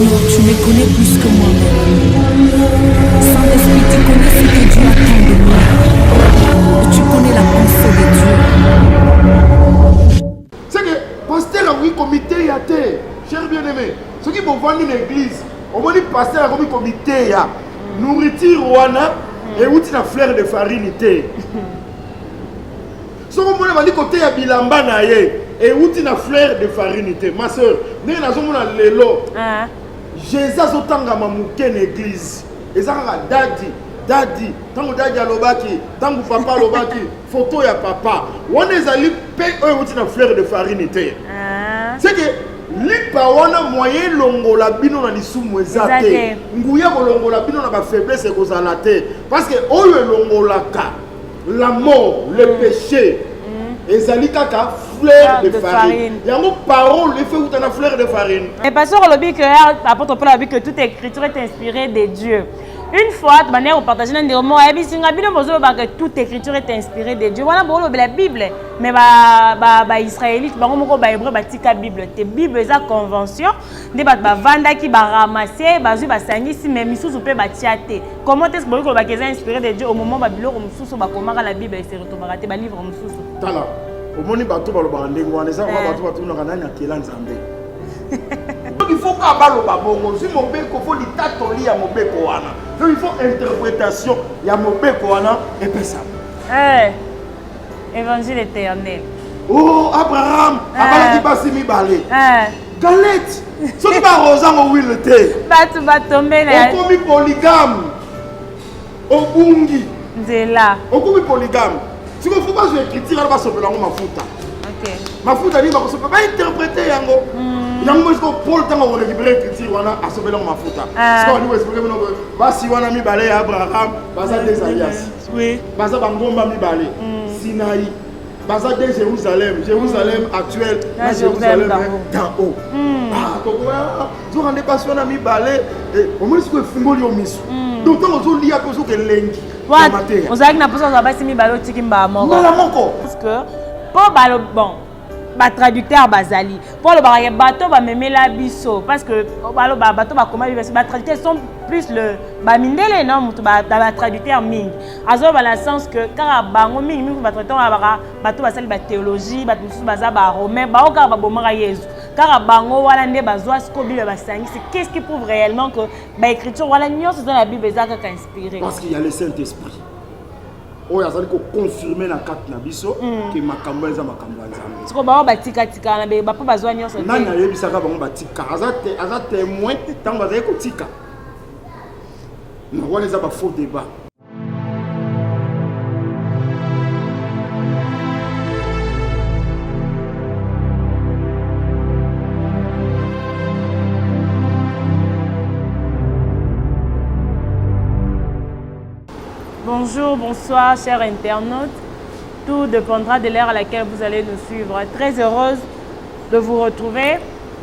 Seigneur, tu me connais plus que moi-même. Saint-Esprit, tu connais ce que Dieu attend de moi. Et tu connais la pensée de Dieu. C'est que, pasteur, oui, comité, y a été. Cher bien-aimé, ceux qui vont vendre une église, on va dire pasteur, comme comité, y a nourriture, wana, et où tu as fleur de farine, ce qu'on va dire côté, y a bilamba, et où tu as fleur de farine, ma soeur, nous avons les lots. Jésus a mouké une église. Et ça a dadi. Tant que dadi a l'obaki, tant que papa a l'obaki, photo ya papa. On est allé payer une fleur de farine. C'est que lipa wana moyen longo la bino na lisumu ezate. Nguya longo la bino na ba faiblesse ko zalate. Parce que oyo longo la ka, la mort, le péché. Ezali kaka fleur de farine. Il y a une parole, il fait où tu as la fleur de farine. Et pasteur Olobi que apôtre Paul a dit que toute écriture est inspirée de Dieu. Une fois, de manière au partage d'un démon, que toute écriture est inspirée de Dieu. Voilà la Bible. Mais les Israélites, les Hébreux, la Bible. La Bible est une convention. Les vanda qui ramasser, les mais sous peut batiate. Comment est-ce que les inspiré de Dieu au moment où la Bible se retrouve à livre Tala, au moment où bateau va le bander, on les a bateau va tourner en Kélan Zambé. Donc il faut qu'à balo babongo, si mon beko faut li tatoli à mon beko wana. Donc il faut interprétation, il y a mon beko wana et puis ça. Évangile éternel. Oh Abraham, Abraham qui passe mi balé. Galette, ce qui va rosa mo will te. Batu batombe na. On commis polygame. Obungi. Nzela. On commis polygame. Si vous ne faites pas de critique, on va se faire mafuta. Mafuta dit que va interpréter yango. Yango est-ce que Paul tant on récupérer critique on a se faire mafuta. Parce qu'on nous explique que va si on a mis balé Abraham, basa des alliances. Oui. Basa bangomba mi balé. Sinaï. Basa de Jérusalem, Jérusalem actuel, Jérusalem d'en haut. Ah, donc tu rendez pas sur on a mis balé et au moins ce que fingoli au misu. Donc tant on lit à cause que lengi. On sait que na posa za basi mi balo tikimba moko. Parce que pour balo bon ba traducteur bazali pour le bato ba memela biso parce que balo bato ba comment ba traducteurs sont plus le ba mindele non mutu ba traducteur mingi azo ba la sens que car bango mingi ba traducteur ba bato basali ba théologie ba musu baza ba romain ba oka ba bomaka Yesu car bango wala nde bazwa siko bible basangi c'est qu'est-ce qui prouve réellement que ba écriture wala nyonso dans la bible ezaka ka inspiré parce qu'il y a le Saint-Esprit. Oya zali ko confirmer na carte na biso que makambo eza makambo nzambe. Siko ba batika tika na be ba pa bazwa nyonso. Nani ayebisaka bango batika aza témoin tant bazali ko tika. Na wana eza ba faux débat. Bonjour, bonsoir, chers internautes. Tout dépendra de l'heure à laquelle vous allez nous suivre. Très heureuse de vous retrouver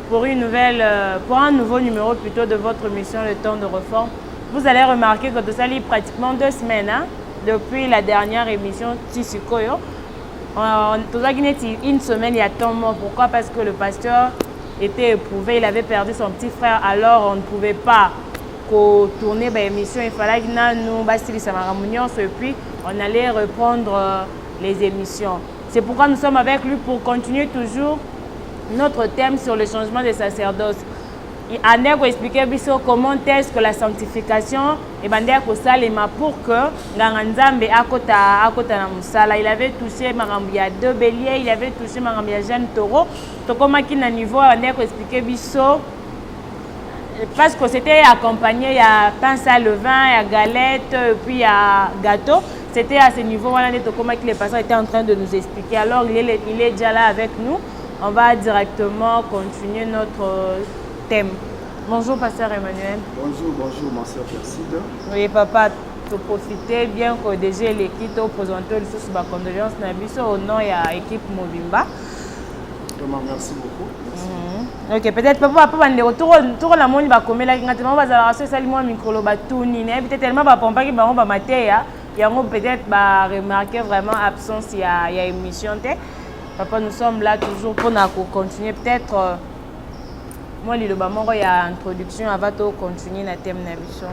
pour un nouveau numéro plutôt de votre émission Le Temps de Réforme. Vous allez remarquer que tout ça lit pratiquement 2 semaines depuis la dernière émission Tissikoyo. Tout ça une semaine il y a tant de mois. Pourquoi? Parce que le pasteur était éprouvé, il avait perdu son petit frère, alors on ne pouvait pas tourner l'émission, il fallait que nous et puis on allait reprendre les émissions. C'est pourquoi nous sommes avec lui pour continuer toujours notre thème sur le changement des sacerdoces. Il a expliqué comment est-ce que la sanctification est pour que il avait touché il 2 béliers, il avait touché jeune taureau. Donc comment il a niveau expliqué parce que c'était accompagné, il y a pain, sal, levain, il y a galette, puis il y a gâteau. C'était à ce niveau là comment les pasteurs étaient en train de nous expliquer. Alors il est déjà là avec nous. On va directement continuer notre thème. Bonjour pasteur Emmanuel. Bonjour ma soeur Perside. Oui papa, tu profiter bien que déjà l'équipe au présenté le sous ma condoléance au nom de l'équipe Mobimba. Merci beaucoup. Ok, peut-être papa tout la monde va commer la tellement va ça moi micro ba tout ni peut-être tellement va pomper qui va mater ya peut-être va remarquer vraiment absence il y a émission papa nous sommes là toujours pour continuer peut-être moi liloba moko ya introduction avant to continuer na thème na biso.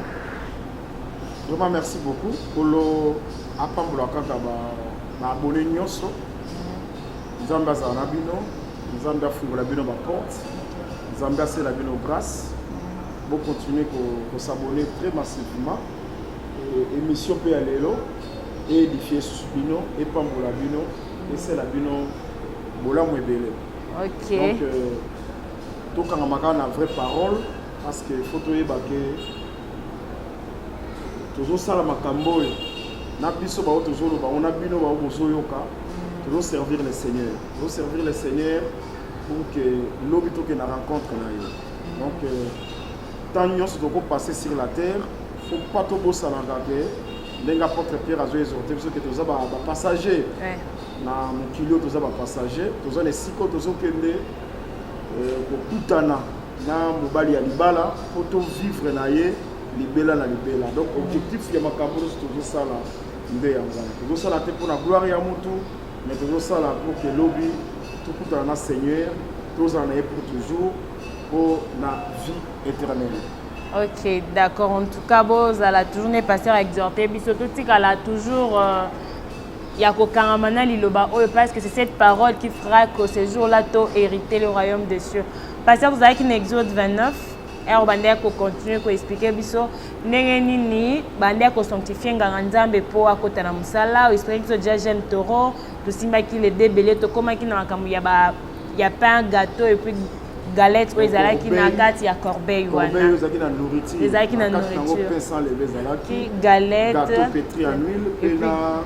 Vraiment merci beaucoup kolo apambola kaka ba abonné nyonso. Nzambe azala na bino, Nzambe afungola bino ba porte, Nzambe asala bino grâce. Bon continuer ko s'abonner très massivement. Émission pe ya lelo et édifier bino et pambola bino et c'est la bino bola mwebele. OK. Donc to kanga makana vraie parole parce que faut to yeba ke tozo sala makambo na biso ba tozo lo ba on a bino ba bozo yoka. Tozo servir le Seigneur. Tozo servir le Seigneur pour que lobi to ke na rencontre na yo. Donc tant nyonso to ko passer sur la terre, faut pas to bossa na gage. Ndenge apôtre Pierre azo exhorter biso ke toza ba passager. Na mokilio toza ba passager, toza na siko tozo kende kokutana na mobali ya libala po to vivre na ye libela na libela. Donc objectif ya makambo tozo sala nde ya nzambe. Tozo sala te pour la gloire ya mutu, mais tozo sala pour que lobi to kutana na Seigneur, toza na ye pour toujours pour la vie éternelle. OK, d'accord. En tout cas, vous allez toujours ne passer à exhorter, mais surtout qu'elle a toujours Yako Karamana Liloba, parce que c'est cette parole qui fera que ce jour-là, tu hériter le royaume des cieux. Parce que vous avez qu'un Exode 29, et on va continuer à expliquer, Nini, Bandia ko sanctifier Nganzambe pour à côté de Musala, ou expliquer que déjà jeune taureau, tout simba qui les débellé, tout comme qui n'a y a pas un gâteau et puis galette ou ezala qui na kati ya corbeille wana. Corbeille ezaki na nourriture. Ezaki na nourriture. Pain sans lever ezalaki. Galette. Gâteau pétri en huile et na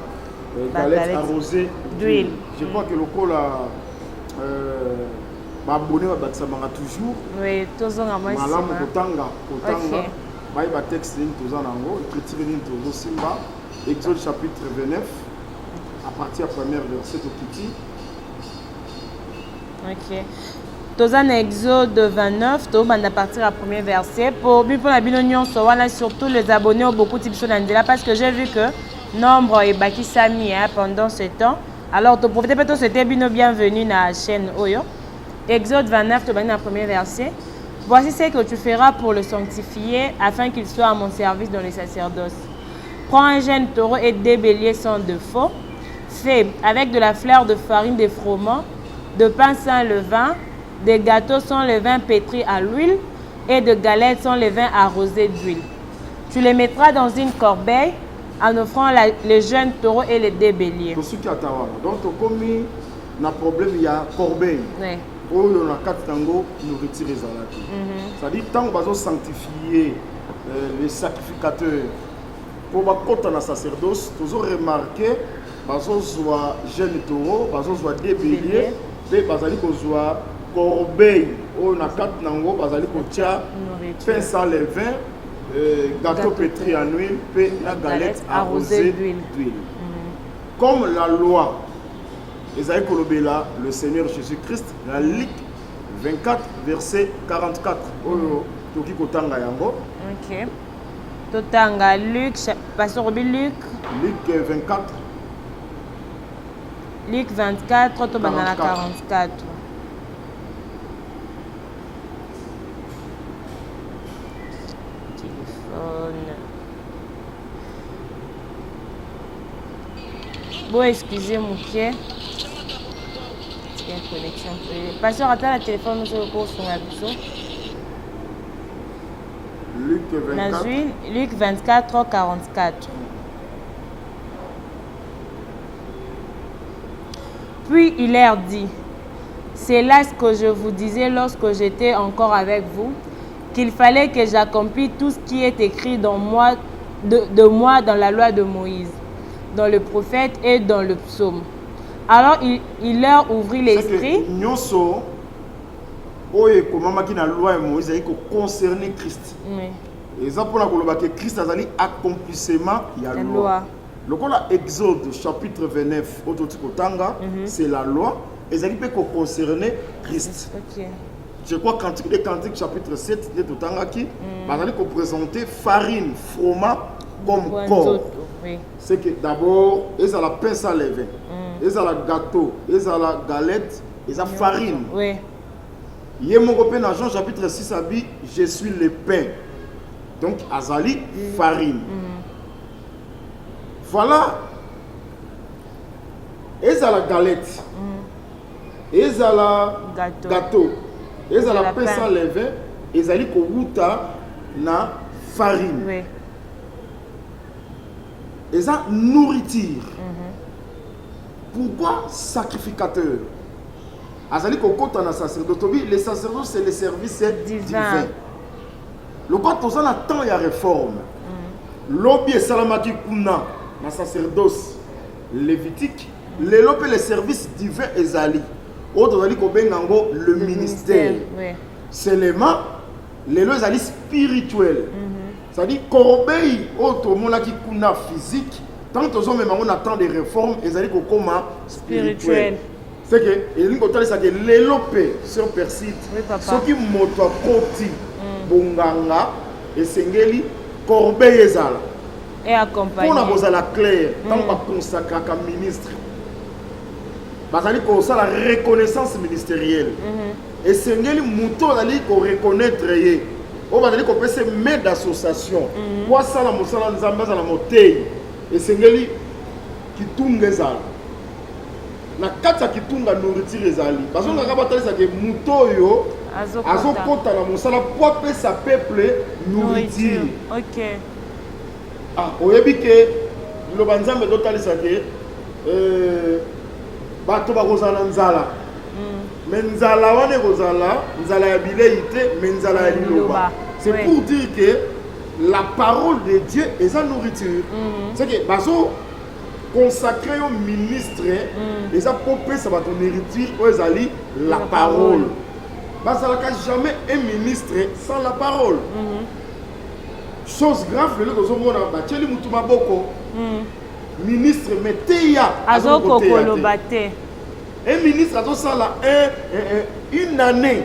galette arrosée d'huile. Je crois que le col a abonné à Batsamanga toujours. Oui, toujours en moi. Malam kotanga. Ba ba texte ni toza nango, écriture ni tozo simba. Exode chapitre 29 à partir du premier verset au Kiti. OK. Dans Exode 29, on va partir à premier verset. Pour la binonion, surtout les abonnés ont beaucoup de types de parce que j'ai vu que nombre est baki sami pendant ce temps. Alors, tu profitez peut-être c'était bienvenue dans la chaîne Oyo. Exode 29, tu vas dans le premier verset. Voici ce que tu feras pour le sanctifier afin qu'il soit à mon service dans le sacerdoce. Prends un jeune taureau et des béliers sans défaut. Fais avec de la fleur de farine de froment, de pain sans levain, des gâteaux sans levain pétris à l'huile et de galettes sans levain arrosées d'huile. Tu les mettras dans une corbeille en offrant les jeunes taureaux et les deux béliers. Donc, comme il y a un problème, il y a corbeille. Oui. Où on a quatre tangos, nous retirons les alaki. C'est-à-dire, tant qu'on va sanctifier les sacrificateurs pour la sacerdoce, nous avons remarqué que les jeunes taureaux, les deux béliers, et les corbeille, on a quatre nango, bazali kotia, pain sans levain, gâteau pétri en huile, et la galette arrosée d'huile. Comme la loi, Esaïe Kolobela, le Seigneur Jésus-Christ, la Luc 24, verset 44. Toki kotanga yango. OK. Totanga Luc, pasteur Robi Luc. Luc 24. Luc 24, Tobanana 44. Bon, excusez-moi, ok. Il y a une connexion. Pasteur, attends le téléphone, nous sommes au cours sur la biseau. Luc 24. Luc 24, 44. Puis il leur dit, c'est là ce que je vous disais lorsque j'étais encore avec vous, qu'il fallait que j'accomplisse tout ce qui est écrit dans moi, de moi dans la loi de Moïse, dans le prophète et dans le psaume. Alors il leur ouvrit l'esprit. Nyoso, oye komama ki na loi de Moïse il concerner Christ. Et ça pour la que Christ a dit accomplissement il y a loi. Le Exode chapitre 29 c'est la loi et ça peut concerner Christ. Okay. Je crois que les Cantiques chapitre 7 de Totanga qui va présenter farine, froment comme corps. Oui. C'est que d'abord, ils ont la pain sans levain, ils ont la gâteau, ils ont la galette, ils ont la farine. Oui. Yemoko dans Jean chapitre 6 a dit je suis le pain. Donc azali farine. Voilà. Ezala galette. Ezala gâteau. Ezala pain sans levain. Ezali kouta na farine. Oui. Eza nourriture. Pourquoi sacrificateur? Azali kokota na sacerdoce. Les sacerdoces c'est le service divin. Le quoi tout ça temps il y a réforme. L'obi et salamaki kuna na sacerdoce lévitique. Les lopé les services divins ezali. Autre ezali ko bengango le ministère. Oui. Seulement les lois ezali spirituel. C'est-à-dire corbeille autre monaki kuna physique. Tant que nous avons attend des réformes, ils allaient au coma spirituel. C'est que ils ont dit ça que l'élopé sur Persite, ce qui moto koti bonganga et sengeli corbeille ezala. Et accompagné. Pour nous la clair, tant qu'on consacre comme ministre. Basali ko ça la reconnaissance ministérielle. Et sengeli moto allait ko reconnaître yé. On va dire qu'on peut se mettre d'association. Quoi ça la mosala nzamba za la motei. Et sengeli kitunga ezala na kati ya kitunga nourriture ezali parce que ngaka batalisa ke muto yo azokota na mosala po apesa peuple nourriture. Ok. Ah oyebi ke loba nzambe totalisa ke bato bakozala nzala mais nzala wana ekozala nzala ya bilei te mais nzala ya liloba. C'est pour dire que la parole de Dieu est sa nourriture. C'est que baso consacré au ministre et ça popé ça va ton nourriture aux ali la parole. Parce que jamais un ministre sans la parole. Chose grave le ko zomona ba tcheli mutu maboko. Ministre meteya azoko kolobate. Un ministre a ça là une année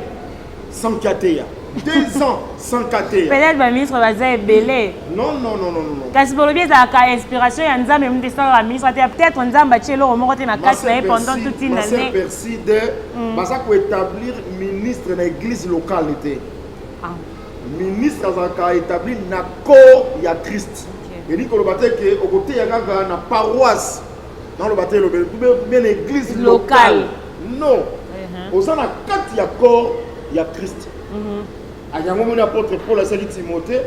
sans kateya. 2 ans sans kateya. Peut-être le ministre va dire belé. Non. Kasi bolobi za ka inspiration ya nzambe mte sa la ministre peut-être nzamba tchelo mo kote na kase na pendant toute une année. Perside basa ko établir ministre na église locale était. Ministre a établi na corps ya Christ. Et dit que le bâtiment que au côté ya na paroisse dans le bâtiment bien église locale. Non. Aux en a 4 ya corps ya Christ. À un apôtre Paul a dit Timothée,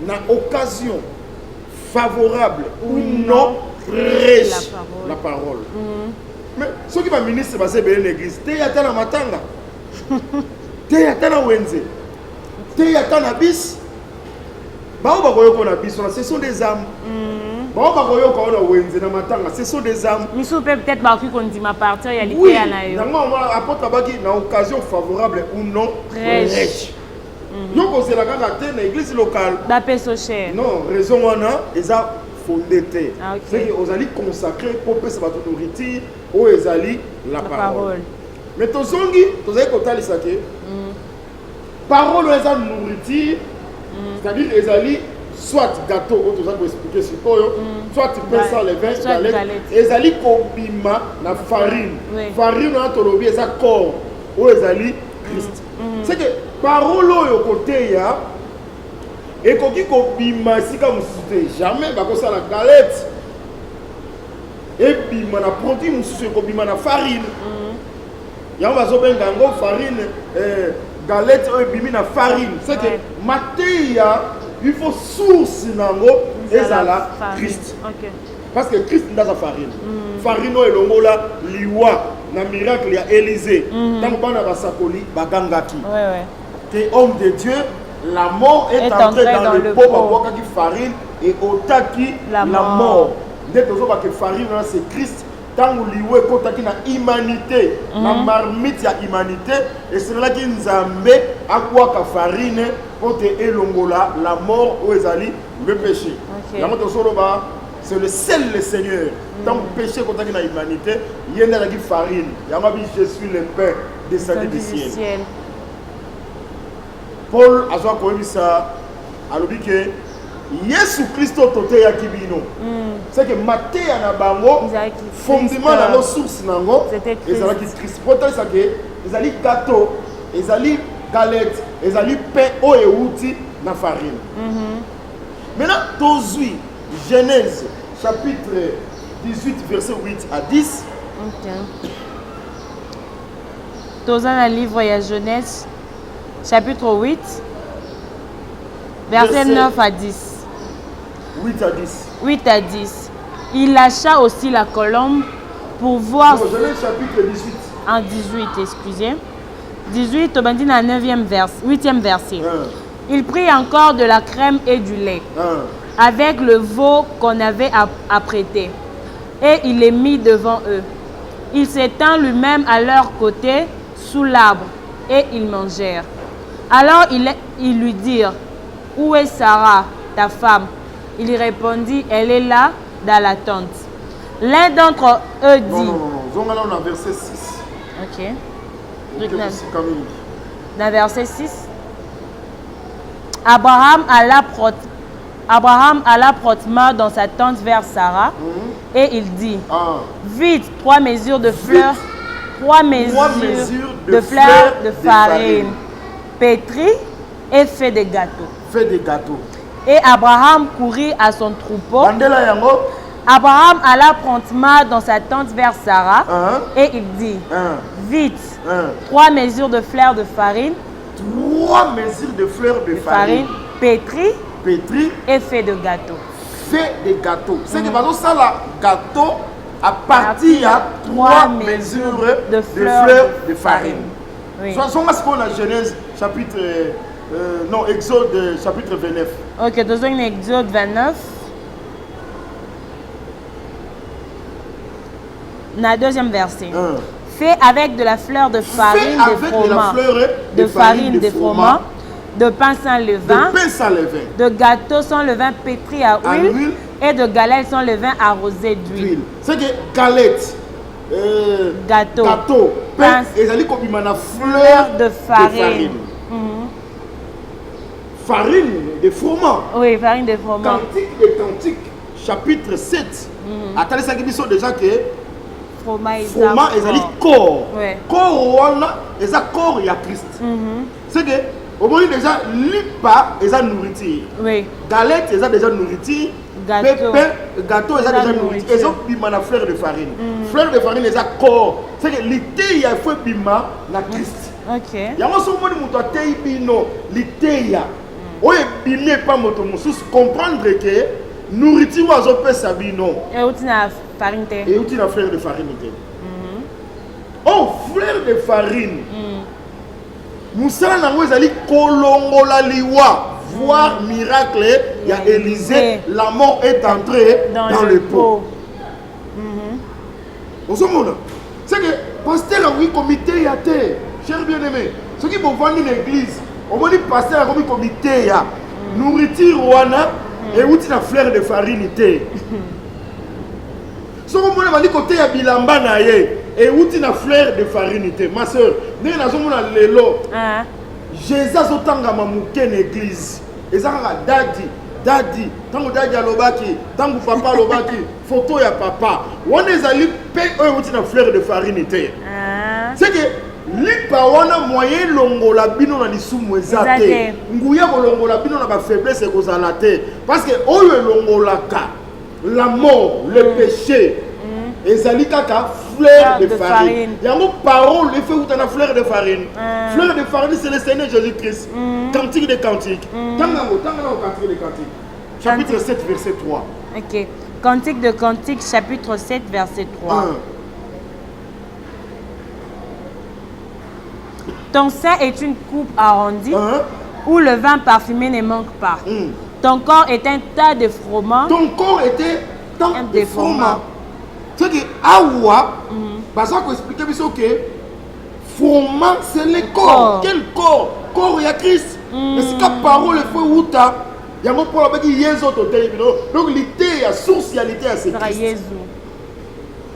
na occasion favorable ou non, prêche la parole. Mais ce qui va ministre, c'est bien l'église. Tu es à la matanga, tu es à la wenze, tu es à la bis. Ce sont des âmes. Ce sont des âmes. Nous sommes peut-être qu'on dit ma partie, il y a l'idée oui, à la apôtre Abaki, na occasion favorable ou non, prêche. Donc, c'est la caractère de l'église locale. Non, raison on a, ils ont fondé. C'est qu'ils allaient consacrer pour que ça va te nourrir, ou ils allaient la parole. Mais ton zongi, tu as écouté ça que parole ils ont nourriture, c'est-à-dire ils allaient soit gâteau, ou tu as expliqué sur quoi, soit tu peux ça les vins, galette, ils allaient combima na farine. Farine on a tolobi ça corps, ou ils allaient Christ. C'est que parole au côté ya et koki ko bima sika musuté jamais ba ko ça la galette et bima na produit musuté ko bima na farine ya on va zo benga ngo farine galette et bima na farine c'est que matéya il faut source nango ezala Christ. Parce que Christ n'a sa farine. Farine et longola liwa na miracle ya Élysée. Tant bana ba sakoli ba gangaki. T'es homme de Dieu, la mort est entrée dans le pot ba qui farine et otaki la mort. Dès que que farine c'est Christ. Tant liwe kotaki na humanité, na marmite ya humanité et c'est là qui nzambe akwa ka farine pour te elongola la mort ou ezali le péché. C'est le seul le Seigneur. Tant que péché contre l'humanité, il y a une farine. Il y a je suis le pain descendu du ciel. Paul a dit ça. Alors que Jésus Christ toté ya kibino. C'est que maté na bango fondement na nos sources nango. Ils allaient Christ. Pourtant ça que ils allaient gâteau, ils allaient galette ezali pain o euti na farine. Maintenant tozui Genèse chapitre 18 verset 8 à 10. Ok. Dans un livre, il y a Genèse, chapitre 8, verset 9 à 10. 8 à 10. 8 à 10. Il lâcha aussi la colombe pour voir... Non, Genèse chapitre 18. En 18, excusez. 18, on dit dans le 9e verset, 8e verset. Il prit encore de la crème et du lait, avec le veau qu'on avait apprêté, et il les mit devant eux. Il s'étend lui-même à leur côté sous l'arbre, et ils mangèrent. Alors ils lui dirent, où est Sarah, ta femme? Il y répondit, elle est là, dans la tente. L'un d'entre eux dit... Non, on a verset 6. Ok. Dans verset 6. Abraham alla promptement dans sa tente vers Sarah, et il dit, vite, 3 mesures de fleurs, 3 mesures de fleurs de farine, pétrie et fait des gâteaux. Fait des gâteaux. Et Abraham courut à son troupeau. Abraham alla promptement dans sa tente vers Sarah, et il dit, vite, 3 mesures de fleurs de farine, 3 mesures de fleurs de farine, pétrie et fait de gâteaux. Fait des gâteaux. C'est que par ça, la gâteau à partir de 3 mesures de fleurs de farine. Oui. Soit ce qu'on a Genèse chapitre Exode chapitre 29. Ok, dans un Exode 29. Dans le 2e verset. Fait avec de la fleur de farine de farine de froment, de pain sans levain, de gâteau sans levain pétri à huile, et de galettes sans levain arrosé d'huile. C'est que galette, gâteau, pain, et ça dit qu'on a fleur de farine. Farine de froment. Oui, farine de froment. Cantique des cantiques, chapitre 7. Attendez, ça qui sont déjà que froment ezali corps. Corps eza corps ya Christ. C'est que au moins déjà lipa eza nourriture. Oui. Galette eza déjà nourriture. Gâteau eza déjà nourriture. Eza bima na fleur de farine. Fleur de farine eza corps. C'est que l'ité ya faut bima na Christ. OK. Yango so moni muto atei bino l'ité ya. Oye bimé pas moto mususu comprendre que nourriture wazo pesa bino. Et outi na farine te. Et outi na fleur de farine te. Oh, fleur de farine. Moussala nango ezali kolongola liwa. Voir miracle, il y a Élisée, l'amant est entré dans le pot. C'est que pasteur a oui comité ya te, cher bien-aimé. Ceux qui vont vendre une église, on va dire pasteur a oui comité ya. Nourriture wana et outi na fleur de farine te. Ce qu'on va dire côté ya bilamba na ye et outi na fleur de farine te. Ma soeur, n'est na zomo na lelo. Jésus azotanga mamuke na église. Ezanga dadi tango dadi alobaki tango papa alobaki photo ya papa wana ezali pe oyo uti na fleur de farine te. C'est que lipa wana moyen longola bino na lisumu ezate nguya kolongola bino na ba faiblesse ekozala te parce que oyo elongolaka la mort le péché ezali kaka fleur de farine. Yango parole le fait outa na fleur de farine. Fleur de farine c'est le Seigneur Jésus-Christ. Cantique des cantiques. Tangango cantique des cantiques. Chapitre 7 verset 3. OK. Cantique de cantiques chapitre 7 verset 3. Ton sein est une coupe arrondie où le vin parfumé ne manque pas. Ton corps est un tas de froment. Ton corps était tant de froment. C'est que awa parce qu'on expliquer que froment c'est le corps. Quel corps? Corps ya Christ. Mais c'est que parole il faut outa. Yango pour la dire yezo to telebino. Donc l'idée ya socialité à c'est Christ.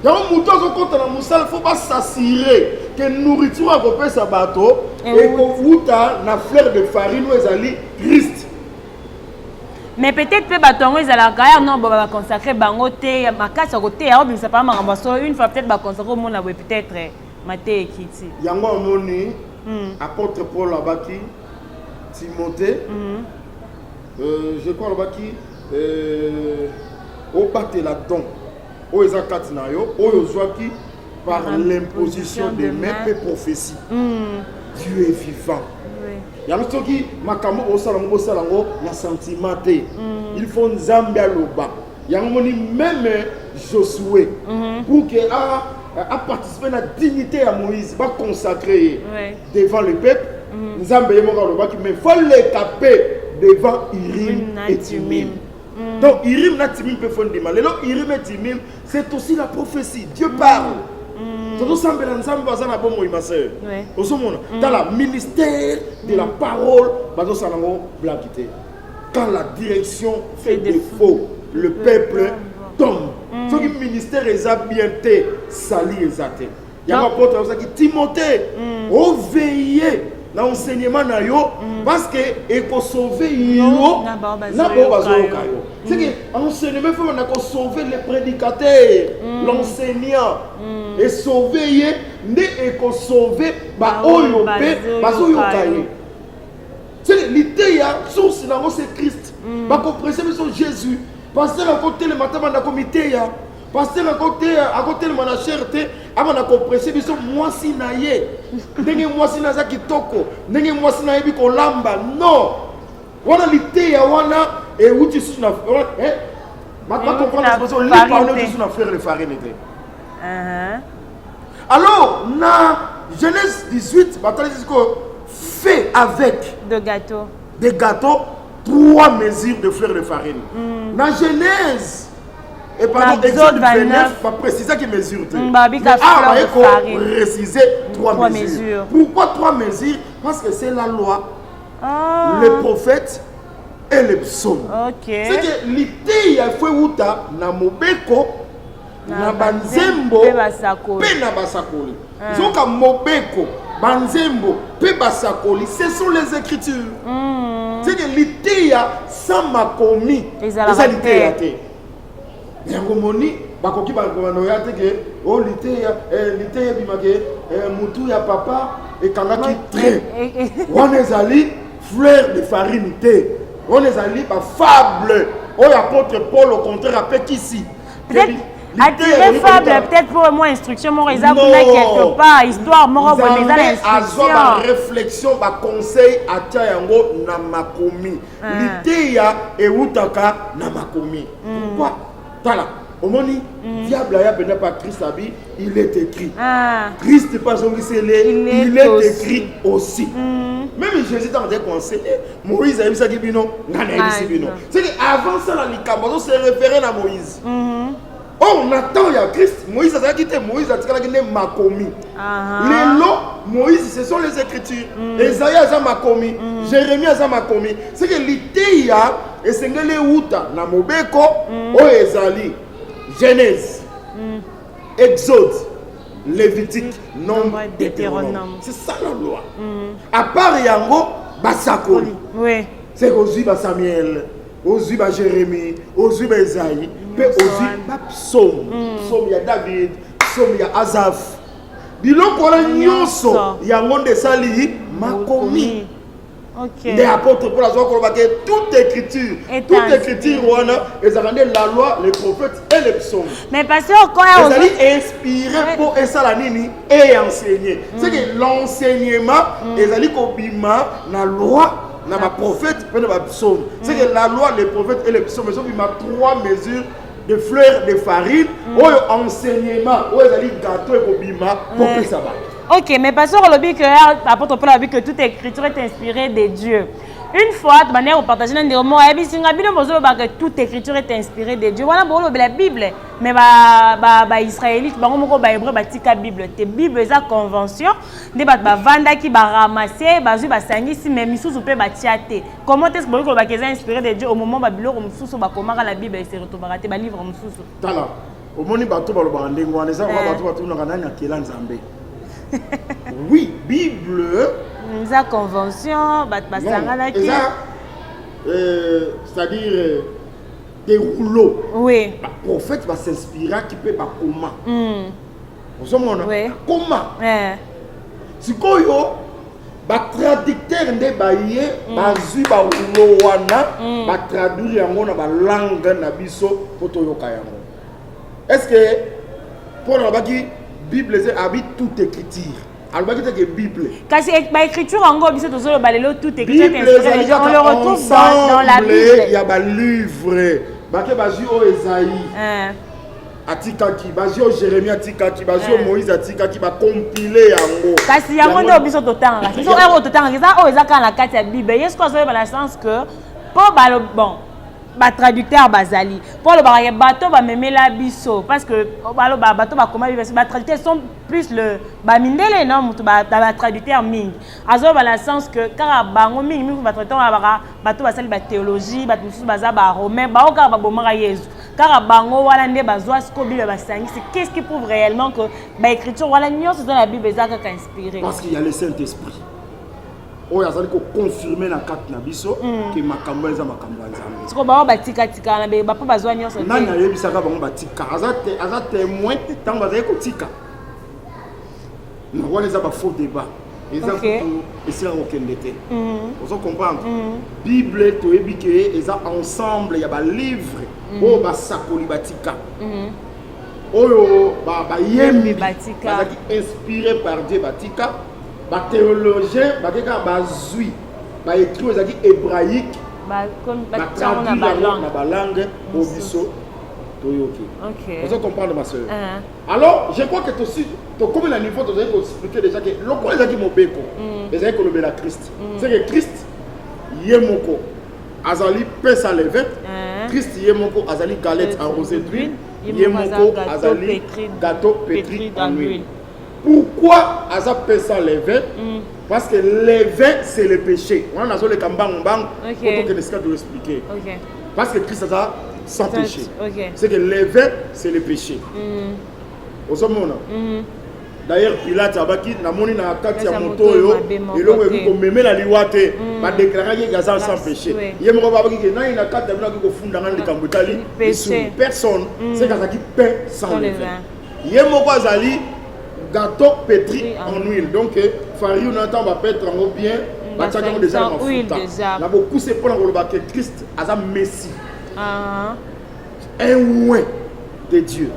Yango muto zo konta na musala faut pas s'assurer que nourriture a copé sa bateau et ko outa na fleur de farine ou ezali Christ. Mais peut-être que batongo ezalaka ya non ba consacrer bango te makasi côté ya obimisa pa makambo so une fois peut-être ba consacrer au monde peut-être maté ekiti. Yango amoni apôtre Paul Abaki, Timothée, je crois Abaki, au battre là-dedans, au Ezakati Nayo, au Yozwaki, par l'imposition des mains et prophétie. Dieu est vivant. Il y a des gens qui ont un sentiment. Ils font Zambia Loba. Il y a même Josué pour qu'il a participé à la dignité à Moïse, va consacrer devant le peuple. Zambia Loba, mais il faut les taper devant Irim et Timim. Donc Irim et Timim peuvent faire du mal. Irim et Timim, c'est aussi la prophétie. Dieu parle. Dans le ministère de la parole, quand la direction fait défaut, le peuple tombe. Ce qui ministère est bien été, sali est. Il y a un apôtre qui Timothée, au veiller l'enseignement parce que il faut sauver c'est que l'enseignement faut sauver les prédicateurs, l'enseignant et sauver et sauver c'est l'idée source c'est Christ ba comprendre Jésus pasteur à côté le matin na comité ya pasteur à côté le manacherté amana comprendre biso mwasi na ye ndenge mwasi na za kitoko ndenge mwasi na yebi ko lamba non wana l'idée ya wana et où tu suis na ma comprendre l'expression les parler tu na frère les farine alors na Genèse 18 bataille fait avec des gâteaux 3 mesures de fleurs de farine. Dans Genèse et pardon Exode 29 va préciser qui mesure. Préciser 3 mesures. Pourquoi 3 mesures? Parce que c'est la loi, les prophètes et les psaumes. C'est que l'idée a fait outa na mobeko na banzembo pe na basakoli. Zoka mobeko banzembo pe basakoli, ce sont les écritures. C'est que l'idée sans makomi c'est l'idée ya te. Yangomoni bakoki bakomano ya te ke o l'idée bimake mutu ya papa et kangaki très. On est allé fleur de farine te. On est allé ba fable. O apôtre Paul au contraire appelle ici. Attirer fable, peut-être pour moi instruction, mon exemple quelque part, histoire, mon instruction. Réflexion, conseil, à Tiayango, Namakomi. L'idée est outaka, Namakomi. Pourquoi? Tala, au moni, diable a bien pas Christ abi, il est écrit. Christ n'est pas son il est écrit aussi. Même Jésus dans des conseils, Moïse a eu ça qui bino, c'est qu'avant ça, la Likabo se référait à Moïse. On attend il y a Christ, Moïse a quitté, Moïse a quitté Makomi. Les lots, Moïse, ce sont les écritures. Esaïe a Makomi, Jérémie a Makomi. C'est que l'idée et c'est que les Outa, Namobeko, Ezali, Genèse, Exode, Lévitique, Nombre, Deutéronome. C'est ça la loi. À part Yango, Basakoli. C'est aussi Samuel. Ozu ba Jérémie, Ozu ba Esaïe, pe Ozu ba Psaume. Psaume ya David, Psaume ya Asaph. Biloko la nyonso ya ngonde sali makomi. Des apôtres pour la joie qu'on va dire toute écriture wana ezakande la loi, les prophètes et les psaumes. Mais parce que quand ils allaient inspirer pour ça nini et enseigner. C'est que l'enseignement ezali kobima na loi na ma prophète et na psaume. C'est que la loi, les prophètes et les psaumes, ils ont 3 mesures de fleurs de farine, ou enseignement, ou ezali gâteau et kobima pour que ça va. Ok, mais parce que le apôtre Paul a dit que toute écriture est inspirée de Dieu. Une fois, de manière au partage d'un des mots, que toute écriture est inspirée de Dieu. Voilà la Bible. Mais les Israélites, la Bible. La Bible est la convention. Les vanda qui ramasser, les mais comment est-ce que c'est inspiré de Dieu au moment où la Bible se retrouve à livre au oui, Bible. La convention, c'est-à-dire des rouleaux. Oui. Le prophète va s'inspirer qui peut pas comment. Vous savez comment? Si batraducteur nde baye bazwi baulo wana batraduire yango na balangue na biso po toyoka yango. Est-ce que pour nabaki Bible c'est habite toute écriture alobaki te que Bible kasi écriture yango biso tozolo balelo toute écriture Bible on le retrouve dans la Bible. Il y a ba livre bake bazwi o Esaïe atikaki bazwi o Jérémie atikaki bazwi o Moïse atikaki ba compiler yango kasi yango nde biso totanga biso ero totanga eza o ezaka na kati ya Bible yesu ko zoyeba na sens que po balo bon ba traducteur bazali pour le baraka bateau ba memela biso parce que balo ba bateau ba comment parce que ba traducteurs sont plus le ba mindele non mutu ba traducteur mingi azo ba la sens que car bango mingi mingi ba traducteur ba bateau ba sali ba théologie ba musu baza ba romain ba oka ba bomaka Yesu car bango wala nde bazwa sko Bible ba sangi c'est qu'est-ce qui prouve réellement que ba écriture wala nyonso dans la Bible ezaka ka inspiré parce qu'il y a le Saint-Esprit. Oyo azali ko confirmer na kati na biso ke makambo eza makambo ya Nzambe. Siko ba batika tika na be ba po bazwa nyonso. Nani ayebisaka bango batika aza témoin tant bazali ko tika. Na wana eza ba faux débat. Eza ko esa okende te. Vous comprendre? Bible toyebi ke eza ensemble ya ba livre o ba sakoli batika. Oyo ba yemi batika bazaki inspiré par Dieu batika. Les théologiens, les écrits hébraïques, traduire la langue au biso. Vous comprenez ma soeur? Alors, je crois que comme le niveau, tu as expliqué déjà que le est mobeko, les écoles de la Christ. C'est que Christ, Yemoko, Azali pesa levet, Christ Yemoko, Azali galette arrosée d'huile, Yemoko, Azali gâteau pétri en huile. Pourquoi Aza pesa les vins? Parce que les vins c'est le péché. On a le kambang bang. Autant que l'esclave de l'expliquer. Parce que Christ a sans péché. C'est que les vins c'est le péché. Au sommet d'ailleurs Pilate a baki na moni na kati ya moto yo elo ko meme la liwate ba déclarer que Aza sans péché. Yemo ba baki na ina kati na ko funda ngandi kambutali. Personne c'est qu'Aza qui pain sans le vin. Yemo ko azali gâteau pétri en huile. Donc, farine, on entend, va pétrir en bien. On déjà en huile. Là, beaucoup, c'est pour que Christ a un Messie. Un ouin de Dieu.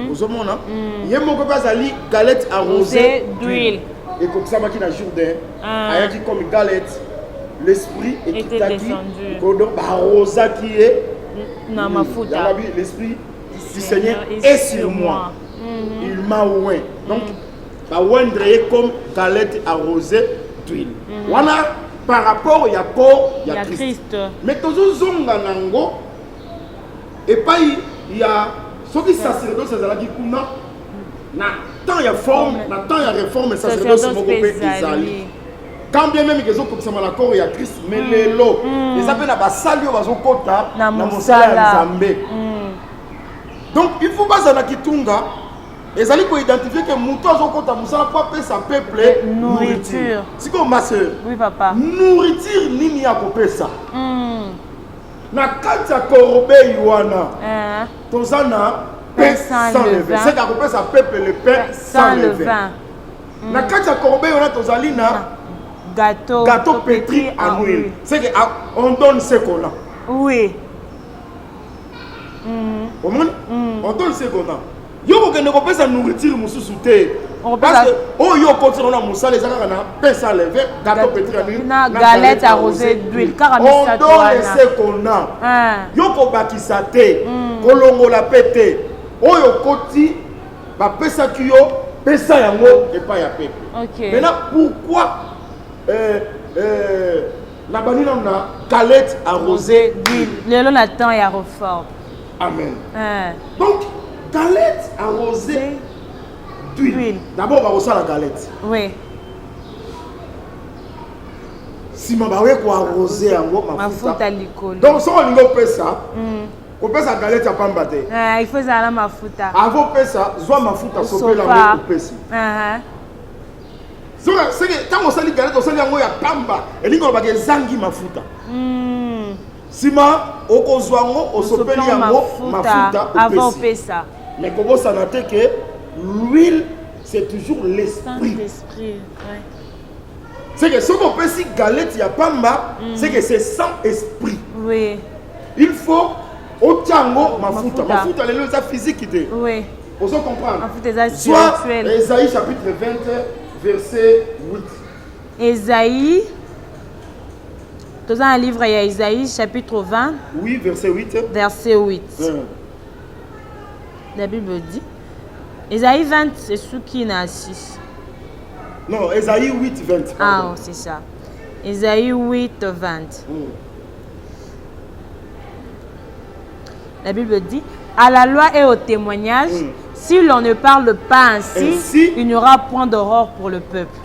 Vous savez, il y a mon copain, galette arrosée d'huile. Et comme ça, il y a un Jourdain. Il y a comme galette. L'esprit est descendu. Arrosa qui est. L'esprit du Seigneur est sur moi. Il m'a oué. Donc, bah oué comme galette arrosée d'huile. Voilà par rapport à Christ. Mais toujours zonga nango. Et pas il y a ceux qui sacerdoce c'est là qui kuna. Na tant il y a forme, na tant il y a réforme sacerdoce mon copé Isali. Quand bien même qu'ils ont comme ça l'accord il y a Christ mais les lots. Ils appellent la basalio bazokota na mosala Nzambe. Donc il faut pas ça kitunga. Et ça pour identifier que Mouto Zokota Moussa pas payer sa peuple nourriture. C'est comme ma soeur. Oui papa. Nourriture nini ya kopé ça. Na kata korbe yuana. Tozana pain sans levain. C'est qu'à kopé sa peuple le pain sans levain. Na kata korbe yuana tozalina gâteau pétri en huile. C'est que on donne ce qu'on a. Oui. On donne ce qu'on a. Yo ko pas sa nourriture mususu te parce que oh yo continue na musala ezaka na pesa levé gâteau pétri en huile na galette arrosée d'huile car on donne ce qu'on a yo ko bakisa te kolongola pete oyo koti ba pesa kiyo pesa yango et pas ya pepe. Maintenant pourquoi la banine na galette arrosée d'huile lelo na temps ya reforme. Amen. Donc galette arrosée d'huile. D'abord, on va recevoir la galette. Oui. Si je vais arroser ma fouta licol. Donc, si on fait ça, on peut la galette à pas battre. Il faut ça ma fouta. Avant de faire ça, soit ma fouta sauver la main pour passer. C'est que quand on sait la galette, on sait la pamba. Et on va faire zangi ma fouta. Si on kozwango, on sauver la fouta avant de faire ça. Mais comment ça n'a que l'huile, c'est toujours l'esprit. C'est que ce qu'on peut si galette ya pamba, c'est que c'est sans esprit. Oui. Il faut au tiango mafuta. Mafuta les ça physique idée. Oui. Vous comprendre. Mafuta Soit spirituel. Ésaïe chapitre 20 verset 8. Ésaïe. Dans un livre il y a Ésaïe chapitre 20. Oui, verset 8. Verset 8. La Bible dit. Ésaïe 20 c'est ce qui n'a 6. Non, Ésaïe 8 20. Ah, c'est ça. Ésaïe 8 20. La Bible dit, à la loi et au témoignage, si l'on ne parle pas ainsi, il n'y aura point d'aurore pour le peuple.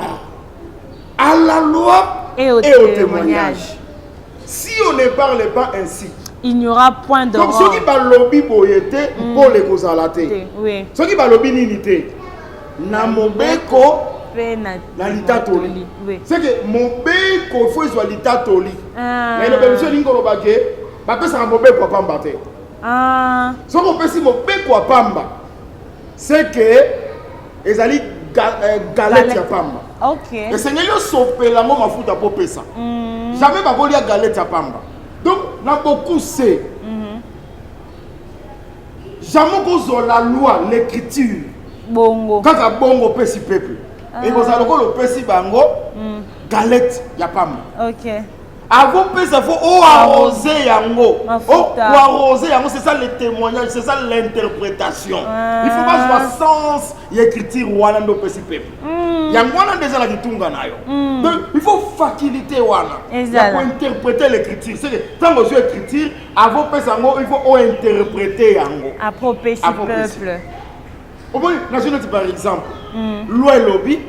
À la loi et au témoignage. Si on ne parle pas ainsi, il n'y aura point d'aurore. Donc, ceux qui parlent lobby boyete, pour les causalate. Oui. Ceux qui parlent lobby ninité, na mobeko, na litatoli. C'est que mobeko, il faut soit litatoli. Mais le bénéfice d'une colobake, parce que c'est un mobeko à pamba. Ce qu'on peut si mobeko à pamba, c'est que les alliés galette à pamba. Ok. Et c'est que les sopé la moma fouta pour ça. Jamais pas voulu galette à pamba. Donc, on a beaucoup c'est. Jamais qu'on la loi, l'écriture. Bongo. Quand on bongo pesi peuple. Et vous allez le pesi bango, galette, y a pas mal. Ok. Avant pesa faut arroser yango. Arroser yango, c'est ça le témoignage, c'est ça l'interprétation. Il faut pas jouer sens l'écriture wana ndo pesi peuple. Yango wana déjà la kitunga nayo. Donc il faut faciliter wana. Il faut interpréter l'écriture. C'est que tant que vous écriture, avant pesa yango, il faut interpréter yango. Apropos si peuple. Au moins, par exemple, loi et lobby,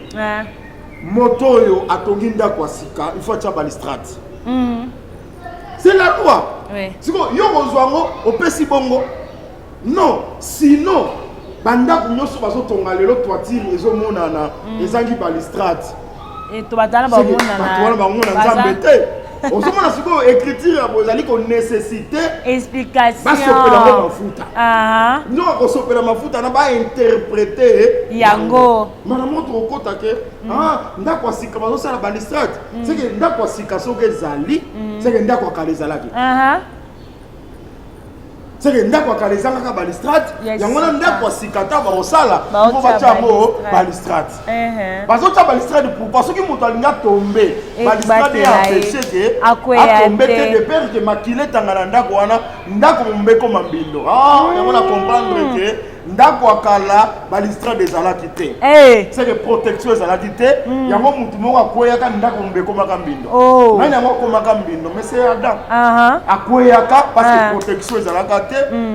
moto yo atonginda kwa sika, il faut tcha balistrate. C'est la loi. Si vous avez au pesi bongo, non, sinon, banda kunyoso baso tonga lelo toiture ezo monana, ezangi balistrate. Et tu vas dans la on se demande si vous écriture, vous allez qu'on nécessité explication. Pas sopper la mafuta. Non, on sopper la mafuta, on va interpréter. Yango. Madame, on compte que ndakwa sika bazo sala balistrate. C'est que ndakwa sika soke zali, c'est que ndakwa kalezalaki. C'est que ndakwa kalezanga ka balistrate, yango ndakwa sika ta ba osala, faut ba tamo balistrate. Bazo ta balistrate pour parce que moto alinga tomber. Balistrate a empêché que a tomber de peur que makile tangana ndako wana ndako mbeko mambindo. Yango na comprendre que ndako akala balistrate des alakité. C'est que protection des alakité, yango mutu moko akoyaka ndako mbeko makambindo. Nani yango ko makambindo, mais c'est Adam. Akoyaka parce que protection des alakité.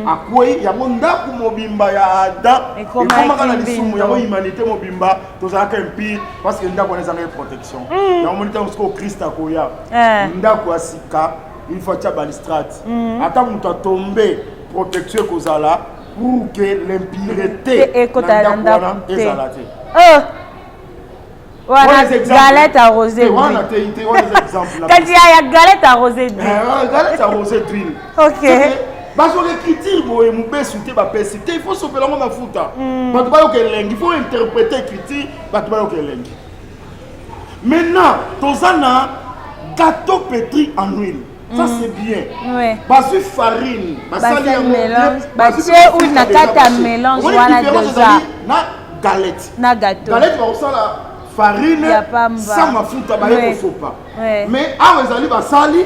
Akwei yango ndako mobimba ya Adam ekomaka na lisumu yango humanité mobimba tozalaka empire parce que ndako ezanga protection yango monita ko Christ akoya ndako asika il faut tia balistrate ata mutu atombe protection kozala pour que l'impureté ekotala ezalate voilà, galette arrosée. Voilà, exemple. Quand il y a galette arrosée d'huile. Galette arrosée d'huile. Ok. Parce que l'écriture, il faut sauver la mafuta. Il faut interpréter l'écriture. Maintenant, Tozana, gâteau pétri en huile. Ça c'est bien. Oui. Parce que farine, mélange. Parce que ou na kata mélange voilà déjà. Na galette. Na gâteau. Galette va la farine sans mafuta ba yeko sopa. Mais ah les ali basali,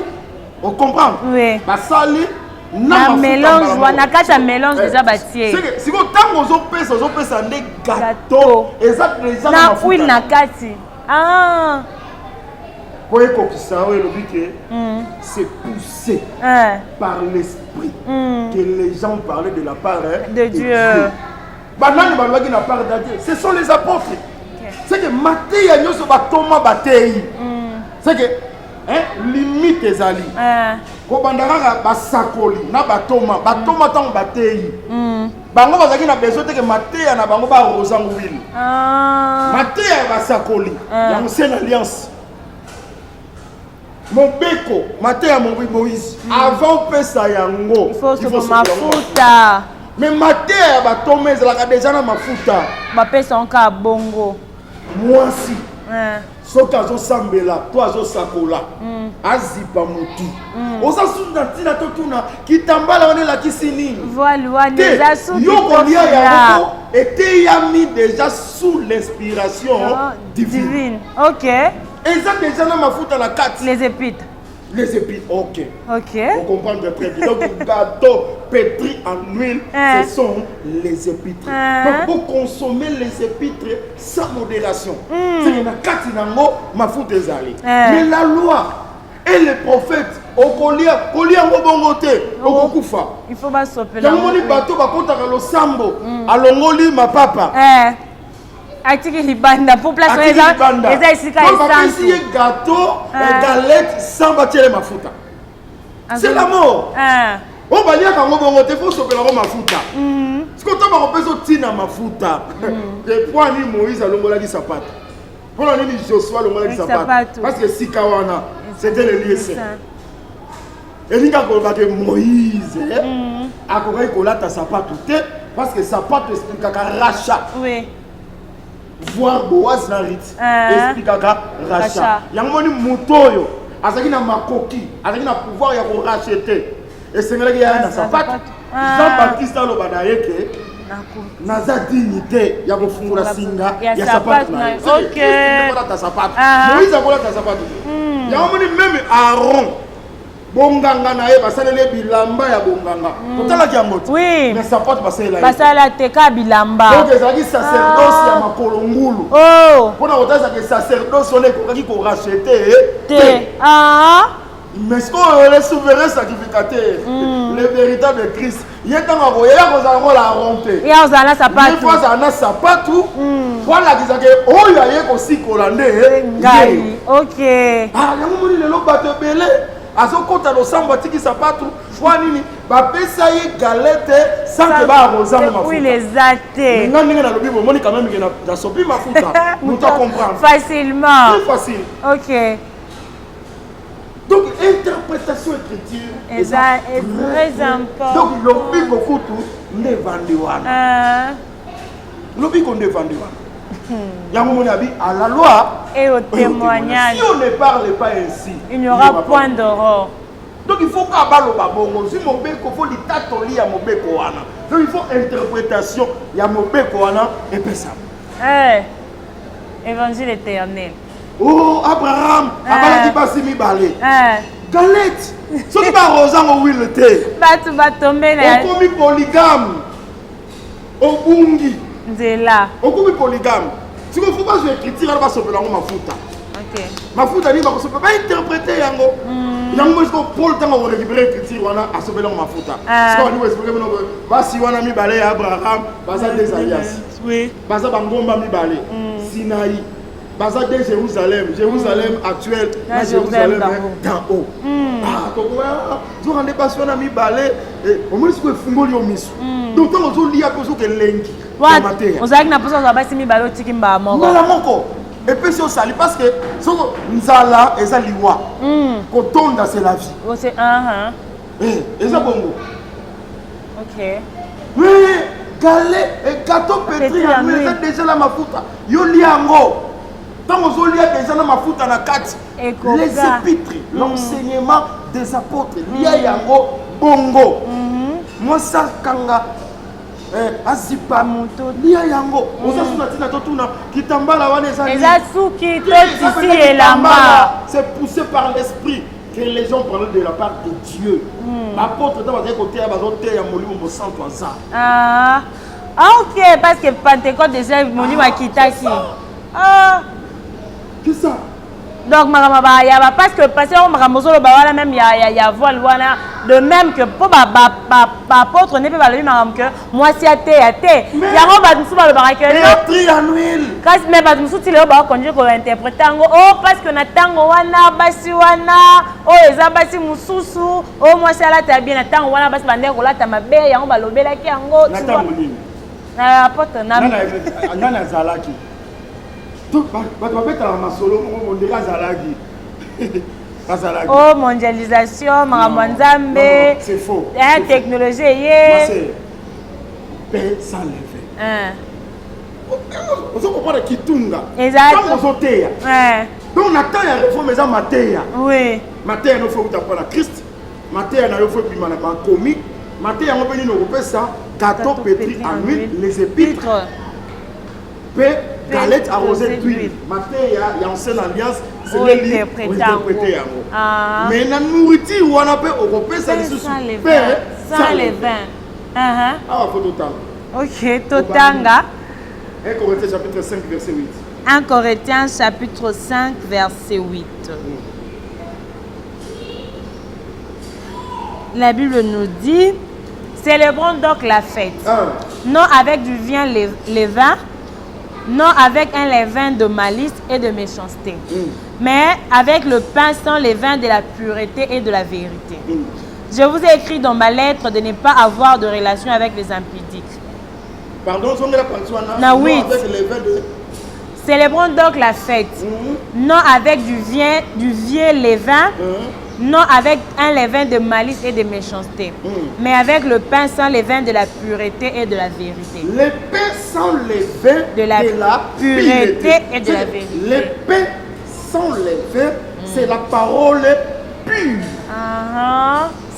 on comprend. Oui. Basali na mélange wana kata mélange déjà batié. C'est si vous tango zo pesa ndé gâteau. Exact déjà na huile na kati. Ah. Pour écouter c'est poussé par l'esprit que les gens parlaient de la part de Dieu. Ce sont les apôtres. C'est que Matthieu a dit Thomas Batei. C'est que limite les alliés. Quand on a basakoli, na batoma, batoma tant Batei. Bango bazaki na besoin que Matthieu na bango ba rosango huile. Matthieu basakoli. Il y a une seule alliance. Mon beko, Matthieu a mon Moïse. Avant pesa yango, il faut se mafuta. Mais Matthieu a tomé la déjà na mafuta. Ba pesa encore bongo. Moi si. soki azosambela to azosakola azipa motu oza susu na ntina totuna kitambala wana elakisi nini yo kolia yango eteyami déjà sous l'inspiration divine. Ok. Eza déjà na mafuta na kati. Les épîtres. Les épîtres, ok. Ok. On comprend très bien. Donc, gâteau pétri en huile, ce sont les épîtres. Donc, pour consommer les épîtres sans modération. C'est la carte nango mafuta ezali. Mais la loi et les prophètes, okolia ngobongote, okokufa. Il faut pas s'opérer. Yamoni bateau bakotaka lo sambo, alongoli ma papa. Atiki libanda pour place eza isika essence. Si gâteau et galette sans bâtir mafuta. C'est la mort. On va dire quand on va faut s'opérer mafuta. Ce que tu as repéré tina mafuta. Le point ni Moïse alongola di sapato. Pour la ni Joshua alongola di sapato. Parce que sikawana c'était le lieu saint. Et ni quand que Moïse a coré kolata sapato parce que sapato explique qu'à rachat. Oui. Voir Boaz na rit explique rachat yango ni mutoyo azaki na makoki azaki na pouvoir ya ko racheter et c'est ngela ya na sapato Jean-Baptiste aloba na yeke naza dignité ya ko fungula singa ya sapato na OK ta sapato Moïse akola ta sapato yango ni même Aaron bonganga na ye basalele bilamba ya bonganga totala kiambo oui mais sapato basala basala teka bilamba donc ezaki sacerdoce ya makolo ngulu oh pona otaza que sacerdoce on est kokaki ko racheter mais ce qu'on est souverain sacrificateur le véritable Christ yetanga ko ya ko za ko la rompe ya ozala sapato une fois ana sapato voilà disaki oyo aye ko sikola nde ngai OK yango moni lelo bato belé azokota losambo atiki sapato fois nini bapesa ye galette sans que baarrosanga mafuta oui les athées nga ndenge nalobi bomoni quand même ke na sopi mafuta moto comprendre facilement très facile OK donc interprétation écriture est très important donc lobi kokutu nde vandi wana lobi ko nde vandi wana yango moni abi à la loi et au témoignage. Si on ne parle pas ainsi, il n'y aura point d'aurore. Donc il faut qu'à balo babongo, si mon beko faut l'itatoli à mon beko wana. Donc il faut interprétation, il y a mon beko wana et puis ça. Évangile éternel. Oh Abraham, abala qui passe mi balé. Galette. Ce qui va rosan au huile thé. Batu batombe na. On commis polygame. Au bungi. Nzela. On commis polygame. Si vous ne pas jouer critique, on va se faire mafuta. OK. Mafuta ni ba ko se peut pas interpréter yango. Yango est-ce que Paul tanga ko récupérer critique wana a se faire mafuta. C'est quoi nous expliquer non ba si wana mi balé Abraham, baza des alliances. Oui. Baza bangomba mi balé. Sinaï. Baza de Jérusalem, Jérusalem actuel, na Jérusalem d'en haut. Ah, donc vous rendez pas sur mi balé et au moins ce que fungoli au misu. Donc tant on lia ko so ke lengi. On a na posa ba simi balo tikimba moko. Ngala moko. Et puis si on sali parce que so nzala eza liwa. Kotonda c'est la vie. Oh c'est eza bongo. OK. Oui, galé et gâteau pétri en huile déjà la mafuta. Yo liango. Tant on lia déjà la mafuta na kati. Les épîtres, l'enseignement des apôtres, lia yango bongo. Moi ça kanga azipa moto lia yango oza suna tina totuna kitambala wana ezasuki totisi elamba c'est poussé par l'esprit que les gens parlent de la part de Dieu. L'apôtre dans votre côté bazote ya molimo mo santo aza OK parce que Pentecôte déjà molimo akitaki qui ça donc makamaba ya ba parce que pasteur makamozolo ba wala même ya voile wana de même que pour ba apôtre ne peut pas le makam que moi si até yango ba tsuba le baraka pétri en huile kasi mais ba tsuti le ba konje ko interpréter ngo oh parce que na tango wana basi wana oh eza basi mususu oh moi si ala ta bien na tango wana basi bande ko lata mabe yango ba lobela ki yango na tango nini na apôtre na zalaki tout bato babetala masolo moko mondeka azalaki oh mondialisation makambo nzambe c'est faux technologie ye paix sans lever ozo comprendre kitunga exact ozoteya Donc, Nathan, il y a réforme, mais Matéa. Oui. Matéa, il faut que tu apprennes Christ. Matéa, il faut que tu apprennes commis. Matéa, il faut que tu ça. Gâteau pétri en huile, les épîtres. Galette arrosée d'huile. Matéa, il y a ancienne alliance. C'est le livre interprété. Mais dans la nourriture, on a fait européen, ça dit sans les vins. Ah, il faut tout temps. Ok, Totanga. 1 Corinthiens chapitre 5, verset 8. 1 Corinthiens chapitre 5, verset 8. La Bible nous dit, célébrons donc la fête, non avec du vin levain, non avec un levain de malice et de méchanceté, mais avec le pain sans levain de la pureté et de la vérité. Je vous ai écrit dans ma lettre de ne pas avoir de relation avec les impudiques. Pardon, oui. Célébrons donc la fête, non avec du vieux levain, non avec un levain de malice et de méchanceté, mais avec le pain sans levain de la pureté et de la vérité. Le pain sans levain de la pureté et de la vérité. Le pain sans levain, c'est la parole pure,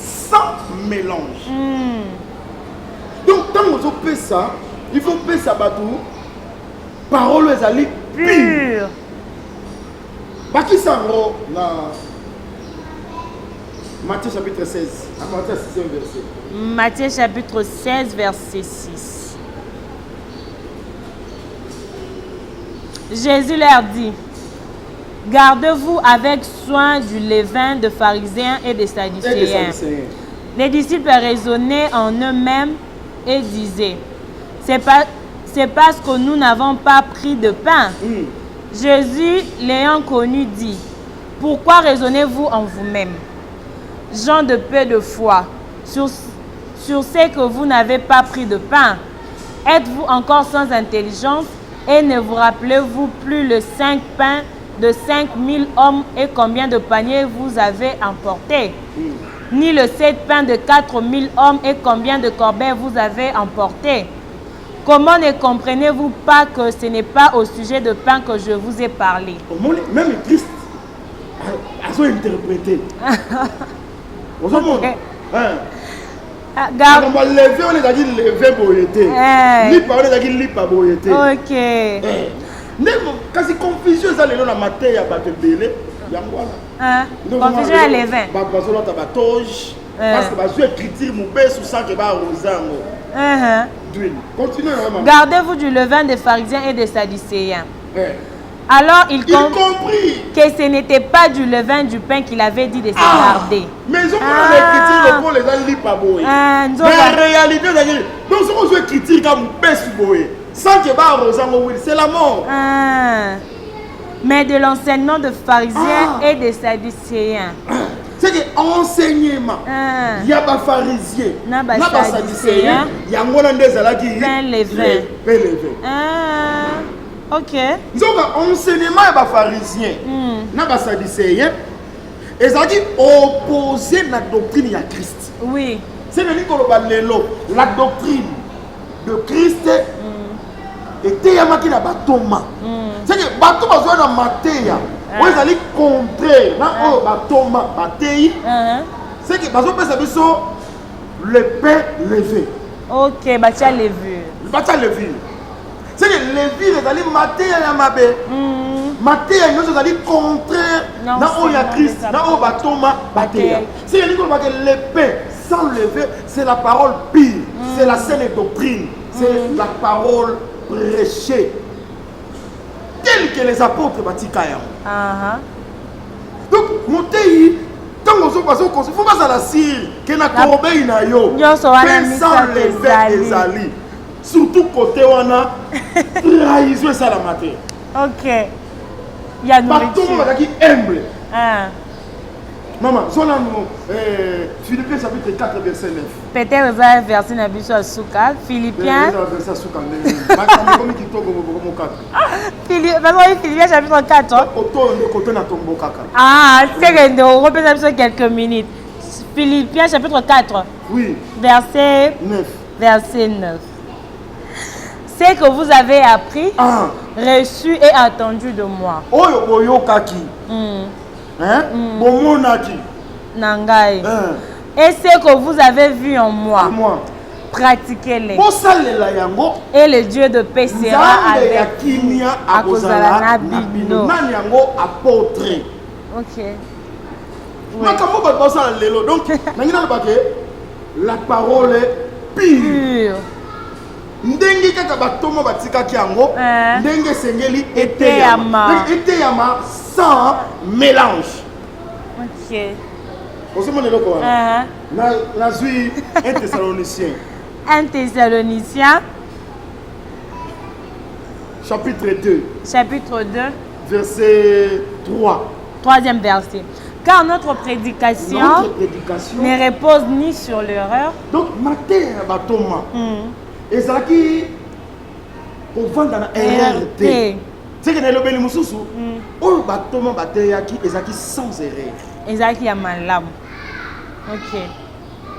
sans mélange. Donc, quand on fait ça, il faut faire ça bateau. Parole est pure. Baki Sango, Matthieu chapitre 16, Matthieu 6 verset. Matthieu chapitre 16, verset 6. Jésus leur dit, gardez-vous avec soin du levain de pharisiens et des sadducéens. Les disciples raisonnaient en eux-mêmes et disaient, c'est parce que nous n'avons pas pris de pain. Jésus, l'ayant connu, dit, pourquoi raisonnez-vous en vous-même, gens de peu de foi, sur ce que vous n'avez pas pris de pain? Êtes-vous encore sans intelligence et ne vous rappelez-vous plus le 5 pains de 5000 hommes et combien de paniers vous avez emportés? Ni le 7 pains de 4000 hommes et combien de corbeilles vous avez emportés? Comment ne comprenez-vous pas que ce n'est pas au sujet de pain que je vous ai parlé? Même Christ a interprété. On va lever, on a dit lever boyété. Lipa, on a dit lipa boyété. Ok. Quand c'est confusion, ça les la matière, il y a pas de belé. Confusion à levain. Parce que je vais écrire mon père sous ça qui va arroser. Continuez vraiment. Gardez-vous du levain des pharisiens et des sadducéens. Alors il comprit que ce n'était pas du levain du pain qu'il avait dit de se garder. Mais ils ont l'écriture pour les gens qui pas boy. Mais en réalité, donc ce qu'on veut critiquer comme père boy, sans que va arroser, c'est la mort. Mais de l'enseignement de pharisiens et des sadducéens. C'est que enseignement, il y a des pharisiens, il y a des sadducéens, il y a des gens qui pain levé. Ok. Donc enseignement et des pharisiens, il y a des sadducéens, et ça dit opposé à la doctrine de Christ. Oui. C'est la doctrine de Christ était à makina batoma. C'est que batoma soit dans Matthieu. Vous allez contrer dans batoma batei. C'est que parce que ça le pain levé. Ok, batia levé. Batia levé. C'est que levé les allez Matthieu ya mabe. Matthieu nous allez contrer dans oya Christ, dans batoma batei. C'est que le pain sans lever, c'est la parole pure, c'est la saine doctrine, c'est la parole prêchée telle que les apôtres Batikaya. Donc, mon pays, tant qu'on se passe au conseil, il faut pas à la cire que na corbeille na yo, sans lever des alliés. Surtout côté on a trahison ça la matière. Ok. Il y a nourriture. Partout qui humble. Maman, Philippiens chapitre 4, verset 9. Peut-être verset 9 à Souka. Philippiens. Philippiens chapitre 4. Ah, c'est que nous représentons quelques minutes. Philippiens chapitre 4. Oui. Verset 9. Verset 9. Ce que vous avez appris, Ah. reçu et attendu de moi. Oyo boyokaki. Hein? Bomonaki. Nangai. Hein? Et ce que vous avez vu en moi, Moi. pratiquez-les. Bosalela yango. Et le Dieu de paix sera Nzambe ya avec vous. kimia Akozala na akozala na bino. bino. Nani yango apôtre. Ok. Makambo ba bosala lelo. Donc, nangina lobake la parole est pure. Pur. Ndenge kaka batoma batikaki yango, ndenge sengeli Eteyama. eteyama sans mélange. Ok. Osemo lelo ko wana. Nazwi un Thessalonicien. 1 Thessaloniciens, Chapitre 2, chapitre 2, verset 3. 3e verset. Car notre prédication Notre prédication. ne repose ni sur l'erreur. Donc, matin batoma. Ezalaki kovanda na erreur te. C'est que nelobeli mususu. Oyo batoma bateyaki ezalaki sans erreur. Ezaki ya malamu. Ok.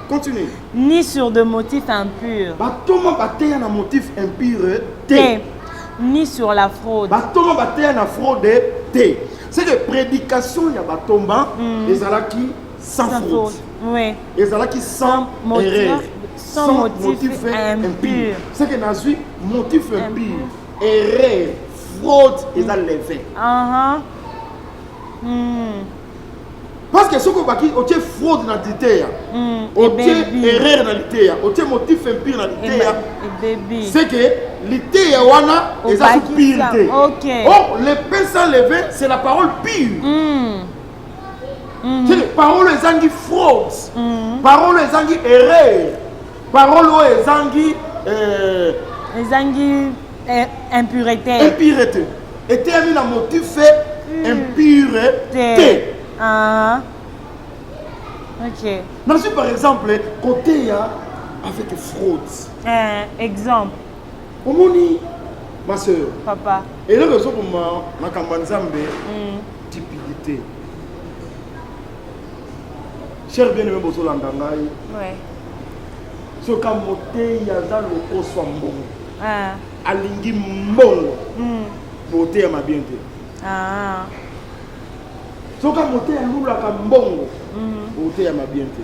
Continue. Ni sur de motifs impurs. Batoma bateya na motif impur Te. te. Ni sur la fraude. Batoma bateya na fraude te. C'est que prédication ya batomba ezalaki sans fraude. Oui. Ezalaki sans erreur. Sans motif impur. C'est que nazui motif impur. Erreur, fraude ezal levé. Parce que ce que baki otie fraude na liteya, otie erreur na liteya, otie motif impur na liteya. C'est que liteya wana ezal pureté. Oh, le pain sans levain, c'est la parole pure. C'est que parole ezangi fraude, parole ezangi erreur, parole ezangi ezangi impureté. Impureté. Et termine à motif impureté. Ok. Dans ce par exemple, côté avec fraude. Exemple. Omoni, ma soeur. Papa. Et là, je suis ma campagne stupidité. Cher bien-aimé, je suis l'andangaï. Ouais. Ce qu'a monté, il y a dans le haut soit bon. Alingi mbongo. Beauté à ma bienté. Ce qu'a monté, il y a mbongo. Beauté à ma bienté.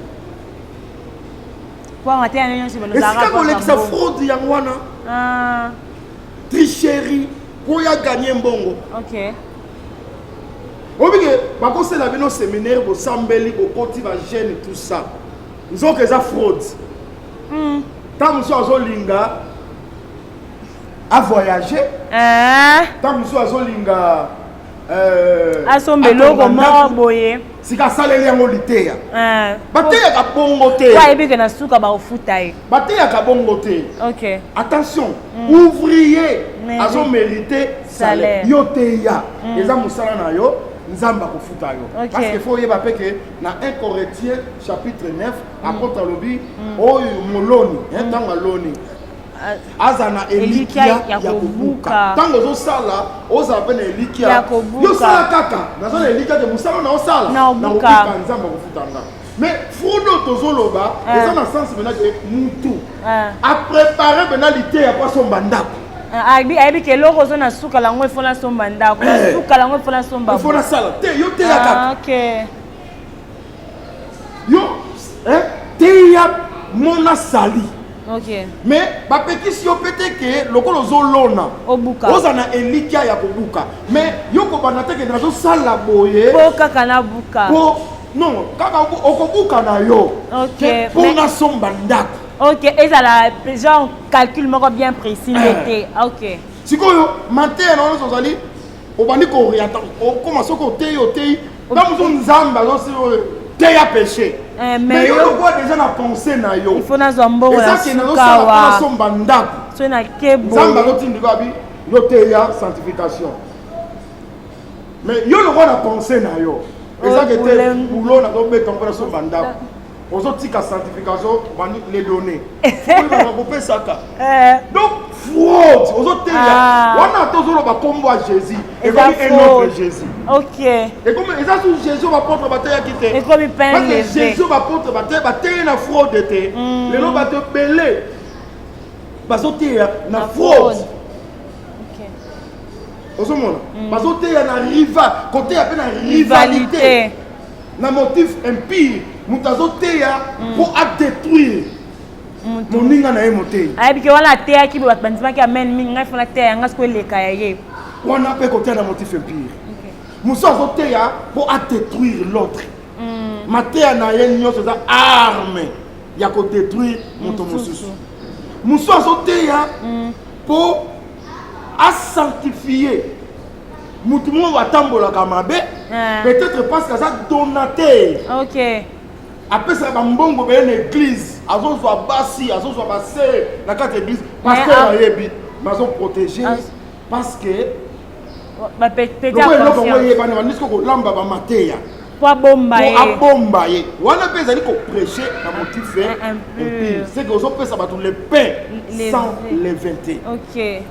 Pour mater à l'union, c'est et si ça fraude, il y a wana. Tricherie. Pour y a gagné mbongo. Ok. Obige, bako c'est la bino séminaire au sambeli au koti va gêne tout ça. Nous avons que ça fraude. Tant nous sommes au linga à voyager. Tant nous sommes au linga à son vélo comment boyer. Si ka saleli yango liteya. Bateya ka bongo te. Kwa ebi ke na suka ba ofuta e. Bateya ka bongo te. Ok. Attention, ouvrier azo mériter salaire. Yo teya. Eza musala na yo. Nzamba kofuta yo. Parce qu'il faut yeba pe que na 1 Corinthiens chapitre 9 apôtre lobi oyo moloni, tanga loni. Azana elikia ya kobuka. Tango zo sala, oza pe na elikia ya kobuka. Yo sala kaka, nazana elikia de musala na osala. Na kobuka nzamba kofuta nga. Mais frodo tozoloba, eza na sens mena que mutu. A préparer benalité ya pas son bandako. Aibi ke loko zo na suka lango e fona somba ndako. Suka lango e fona somba. Il faut la sala. Te yo te ya kaka. OK. Yo, te ya mona sali. OK. Mais ba petit yo pété que lokolo zo lona. Obuka. Oza na elikia ya kobuka. Mais yo ko banate ke na zo sala boye. Po kaka na buka. Po non, kaka okobuka na yo. OK. Po na somba ndako. Ok, et ça la genre calcul bien précis l'été. Ok. Si quoi matin on nous allons au bandi oriental on commence au côté au thé dans une zamba aussi thé à pêcher. Mais yo le quoi déjà na pensée na yo. Il faut na zombo la sukawa. Ça somba ndako. So na kebo. Zamba lo tindi ko abi yo thé ya sanctification. Mais yo le quoi na pensée na yo. Et ça que t'es boulot na do beton pour somba ndako. Aux autres sanctification, les données. Donc, fraude. Aux autres, on a toujours le combo à Jésus. Et comme un autre Jésus. Ok. Et comme Jésus va porter la bataille à quitter. Et comme il peint les Jésus va porter la bataille, la fraude était. Les gens vont te belé. bazoteya na fraude. Ok. Ozomona bazoteya na rival côté ya pe na rivalité na motif impie moto azoteya pour détruire moninga na ye moteyi ayebiki wana ateyaki bato bandimaki amen mingi ngai fona teya yanga siko eleka ya ye wana mpe koteya na motif impie mosu azoteya pour détruire l'autre mateya na ye nyonso eza arme ya kodétruire moto mosusu mosu azoteya pour sanctifier mutu moko atambolaka mabe peut-être parce que aza donateur ok apesaka bambongo beye na église azozwa basi azozwa basere na kati ya église pasteur ayebi bazoprotege parce que loko eloko ngo eyebana bandisiko kolamba bamateya po abomba ye wana mpe ezali koprêche na motif impure c'est que ozopesa bato le pain sans levain. ok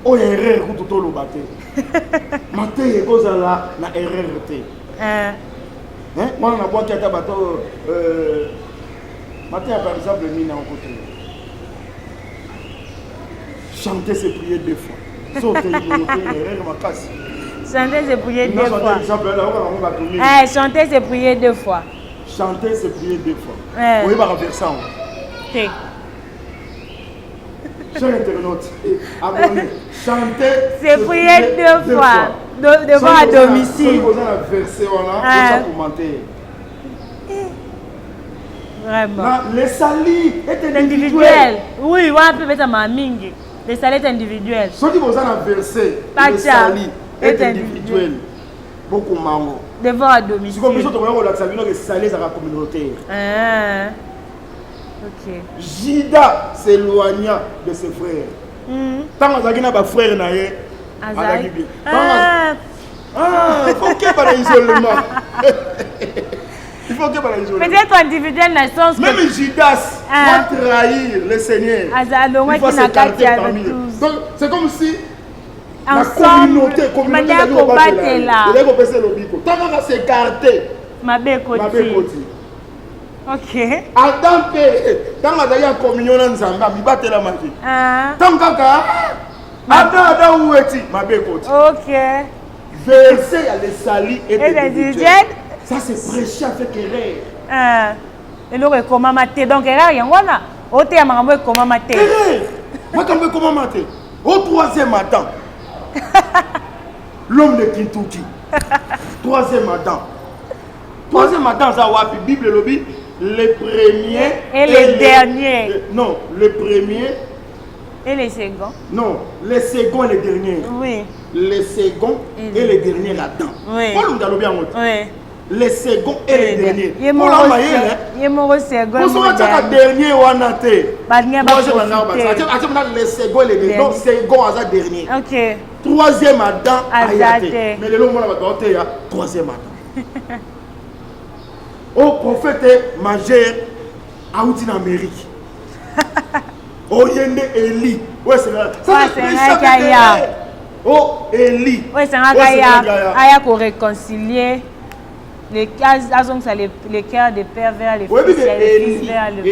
oyo erreur kutu toloba te mateya ekozala na erreur te wana nabwaki ata bato mateya par exemple nini akote chanter se prier deux fois so te erreur makasi chanter se prier deux fois chanter se prier deux fois chanter se prier deux fois oyebaka versan te chers internautes, abonnez, chantez, c'est prier deux fois, devant à domicile. Vous avez la verset, voilà, vous commenter. Vraiment. Les salis est individuel. Oui, on peut mettre ma mingi. Les salis est individuel. Ceux qui vous avez la verset, les salis est individuel. Beaucoup mango. Devant à domicile. Si vous avez les salis à la communauté. Ok. Jida s'éloigna de ses frères. Tant que na ba frère na ye, azaki bien. Faut qu'il y ait l'isolement. Il faut qu'il y ait l'isolement. Peut-être individuel dans le sens que même Judas va trahir le Seigneur. Il faut s'écarter parmi eux. Donc c'est comme si la communauté est là. Tant qu'on va s'écarter, ma bécotie. Ok. Adam pe tant que la communion dans Zamba, mi battre la magie. Tant kaka Adam où est-il? Ma bécotie. Ok. Verset à les salis et individuel. Ça c'est prêcher avec erreur. Et le comment mater donc erreur yangona. Ote ya makambo comment mater. Makambo comment mater. Au troisième Adam. L'homme de Kintuki. Troisième Adam. Troisième Adam ça wapi Bible lobby. Les premiers et les derniers. Non, les premiers et les seconds. Non, les seconds et les derniers. Oui. Les seconds et les derniers là-dedans. Oui. Oui. Les seconds et les derniers. Il est mort second. Pour ce dernier ou en athée. Les seconds et les derniers. Donc second à dernier. Ok. Troisième Adam ayaté. Mais le long on a troisième Adam. Au prophète majeur en Amérique. Oh yende Eli. Ouais c'est là. Ça c'est Kaya. Oh Eli. Ouais c'est Kaya. Aya pour réconcilier les cœurs des pères vers les fils vers le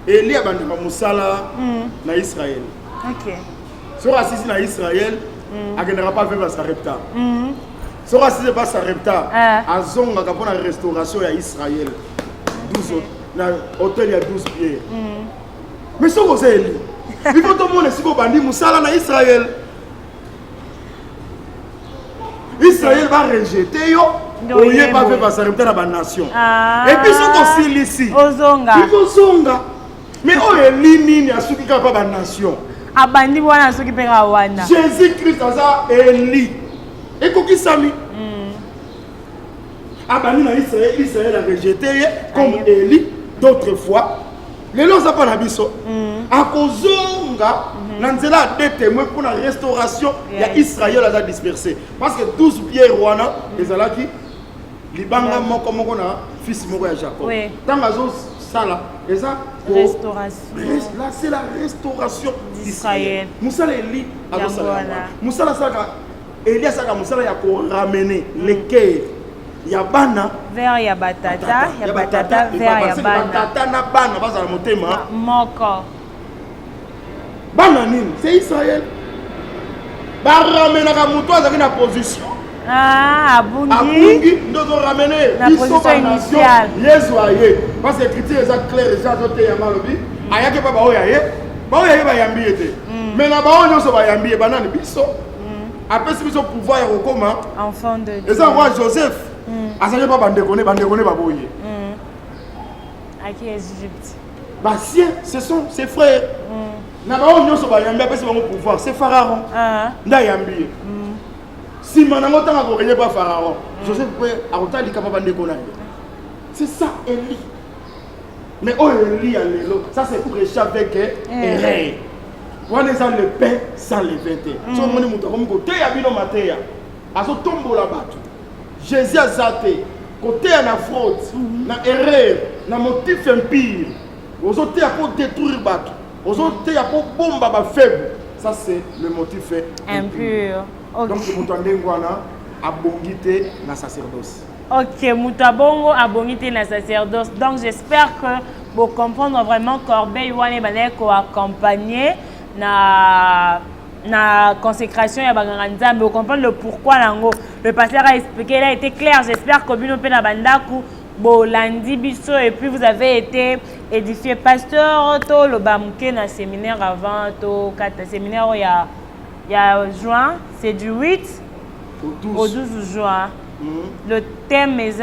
Eli a bandé musala na Israël. OK. Sur assisi na Israël, a général pas vers Sarepta. Sur assisi pas Sarepta, a zonga pour la restauration à Israël. 12 na hôtel il y a 12 pieds. Mais ce que c'est Eli. Il faut tout le monde si ko bandi musala na Israël. Israël va rejeter yo. Il n'y a pas fait passer dans la nation. Et puis, ce qu'on ici, il faut zonga. Mais on est ligne à ceux qui n'ont pas la nation. Jésus-Christ a Eli. Et qui s'ami? Abani na Israël, Israël a rejeté comme Eli d'autres fois. Les lois sont pas la biso. À kozonga, nanzela des témoins pour la restauration, il y a Israël a dispersé. Parce que 12 pierres wana, les alaki. Libanga moko moko na fils moko ya Jacob. Tant azo sala, eza restauration. Là c'est la restauration d'Israël. Musala Eli azo sala. Musala saka Elias saka musala ya ko ramener les cœurs ya bana vers ya batata ya batata vers ya bana batata na bana bazala motema moko bana nini c'est Israël baramenaka moto azalaki na position abungi ndozo ramene na position initiale yesu aye parce que écriture eza claire eza azoteyama alobi ayaki mpa baoyo aye bayambi ye te mais na baoyo nyonso bayambi ye banani biso apesi biso pouvoir ya kokoma enfant de Dieu eza roi Joseph azali mpa bandekone baboye aki Égypte basien ce sont ses frères na baoyo nyonso bayambi apesi bango pouvoir c'est Pharaon nde ayambi ye nsima nango ntango akorenye pa Pharaon Joseph mpe akotalika mpa bandeko na ye c'est ça Élie mais oyo Élie ya lelo ça c'est prêcher avec erreur wana eza le pain sans levain te so omoni moto akomi koteya bino mateya azotombola bato Jésus aza te koteya na fraude na erreur na motif impire ozoteya mpo détruire bato ozoteya mpo bomba bafaible ça c'est le motif impur donc moto andenge wana abongi te na sacerdoce. Ok, Moutabongo abongi te na sacerdoce. Donc j'espère que vous comprenez vraiment Corbeil wane bale ko accompagner na consécration ya baganga nzambe, vous comprenez le pourquoi nango. Le pasteur a expliqué, il a été clair. J'espère que bino pe na bandaku bo lundi biso et puis vous avez été édifié pasteur to le bamuke na séminaire avant to kata séminaire il y a juin, c'est du 8 au 12 juin. Le thème est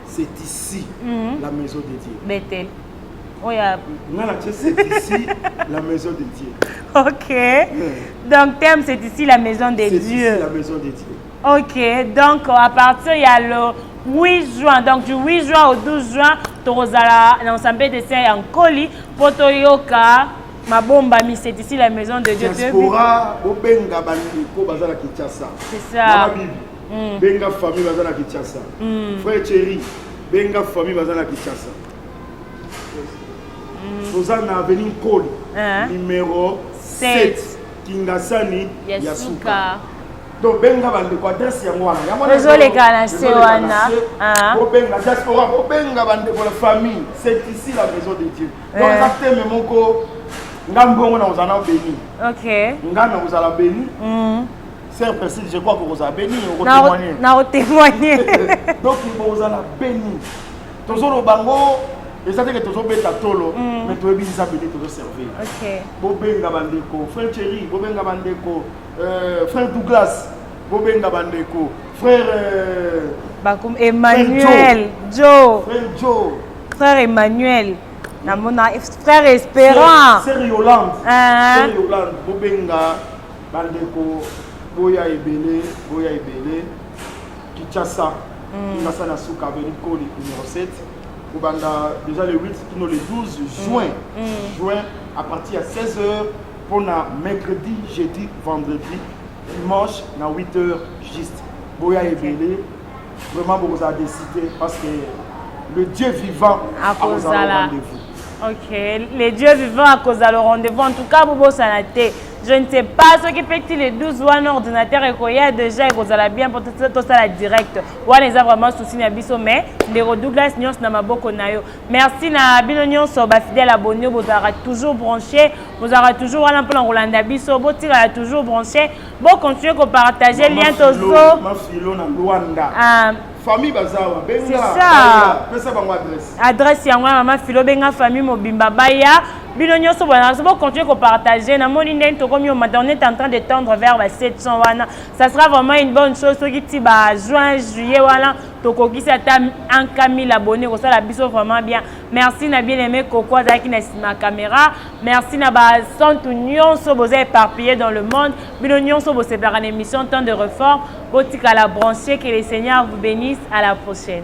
c'est ici la maison de Dieu. Bethel. Oh, c'est ici la maison de Dieu. Ok. Donc thème c'est ici la maison de Dieu. C'est ici la maison de Dieu. Ok. Donc à partir il y a le 8 juin. Donc du 8 juin au 12 juin, Torozala l'ensemble de ces en colis Potoyoka. Ma bombe ami, c'est ici la maison de Dieu. Diaspora, Obenga Bandiko Bazala Kinshasa. C'est ça. Benga famille Bazala Kinshasa. Frère Thierry, Benga famille Bazala Kinshasa. Sozana Avenue Koli, numéro 7, Kingasani, Yasuka. Donc Benga Bandiko, adresse Yamwana. Désolé, Kanasewana. Obenga Diaspora, Obenga Bandiko, la famille. C'est ici la maison de Dieu. Donc, exactement, mon co. Ngambongo na uzana béni. OK. Ngana uzala béni. Sœur Persil, je crois que vous avez béni, vous témoigner. Na témoigner. Donc il vous a béni. Tozolo bango, et ça dit que tozo beta tolo, mais to ebi za béni to servir. OK. Bobenga bandeko, frère Thierry, bobenga bandeko, frère Douglas, bobenga bandeko, frère Bakum Emmanuel, Joe. Frère Joe. Frère Emmanuel. Frère Espérant. Sœur Yolande. Sœur Yolande. Bobenga, Bandeko, Boya Ebele, Kinshasa. Kinshasa na Souka, Benikoli, numéro 7. Bobanda, déjà le 8, le 12 juin. Juin, à partir de 16h, pour mercredi, jeudi, vendredi, dimanche, à 8h juste. Boya Ebele, vraiment, vous avez décidé parce que le Dieu vivant a cause de rendez-vous. Ok, les dieux vivants à cause de le rendez-vous. En tout cas, Bobo Sanate, je ne sais pas ce qui fait les 12 ou un ordinateur et qu'il y a déjà et que vous allez bien pour tout ça la direct. Ou les a vraiment souci na biso mais les Douglas Nyons na maboko nayo. Merci na bino nyonso ba fidèle abonné, vous aurez toujours branché, vous aurez toujours un peu en Rolanda biso, vous tirez toujours branché. Bon continuez que partager lien tozo. Ma filo na Luanda. Famille Bazawa, Benga. C'est ça. Pesa bango adresse. Adresse yango maman filo benga famille Mobimba Baya. Bino nyonso bana so continuer ko partager na moni nen to comme on est en train de tendre vers 700 wana. Ça sera vraiment une bonne chose ce qui ti ba juin juillet wala to kokisi ata 1000 abonnés ko ça la biso vraiment bien. Merci na bien aimé Coco Zaki na caméra. Merci na ba santu nyonso boza éparpillé dans le monde. Bino nyonso bo c'est par une émission temps de réforme. Botika la brancher que les seigneurs vous bénissent. À la prochaine.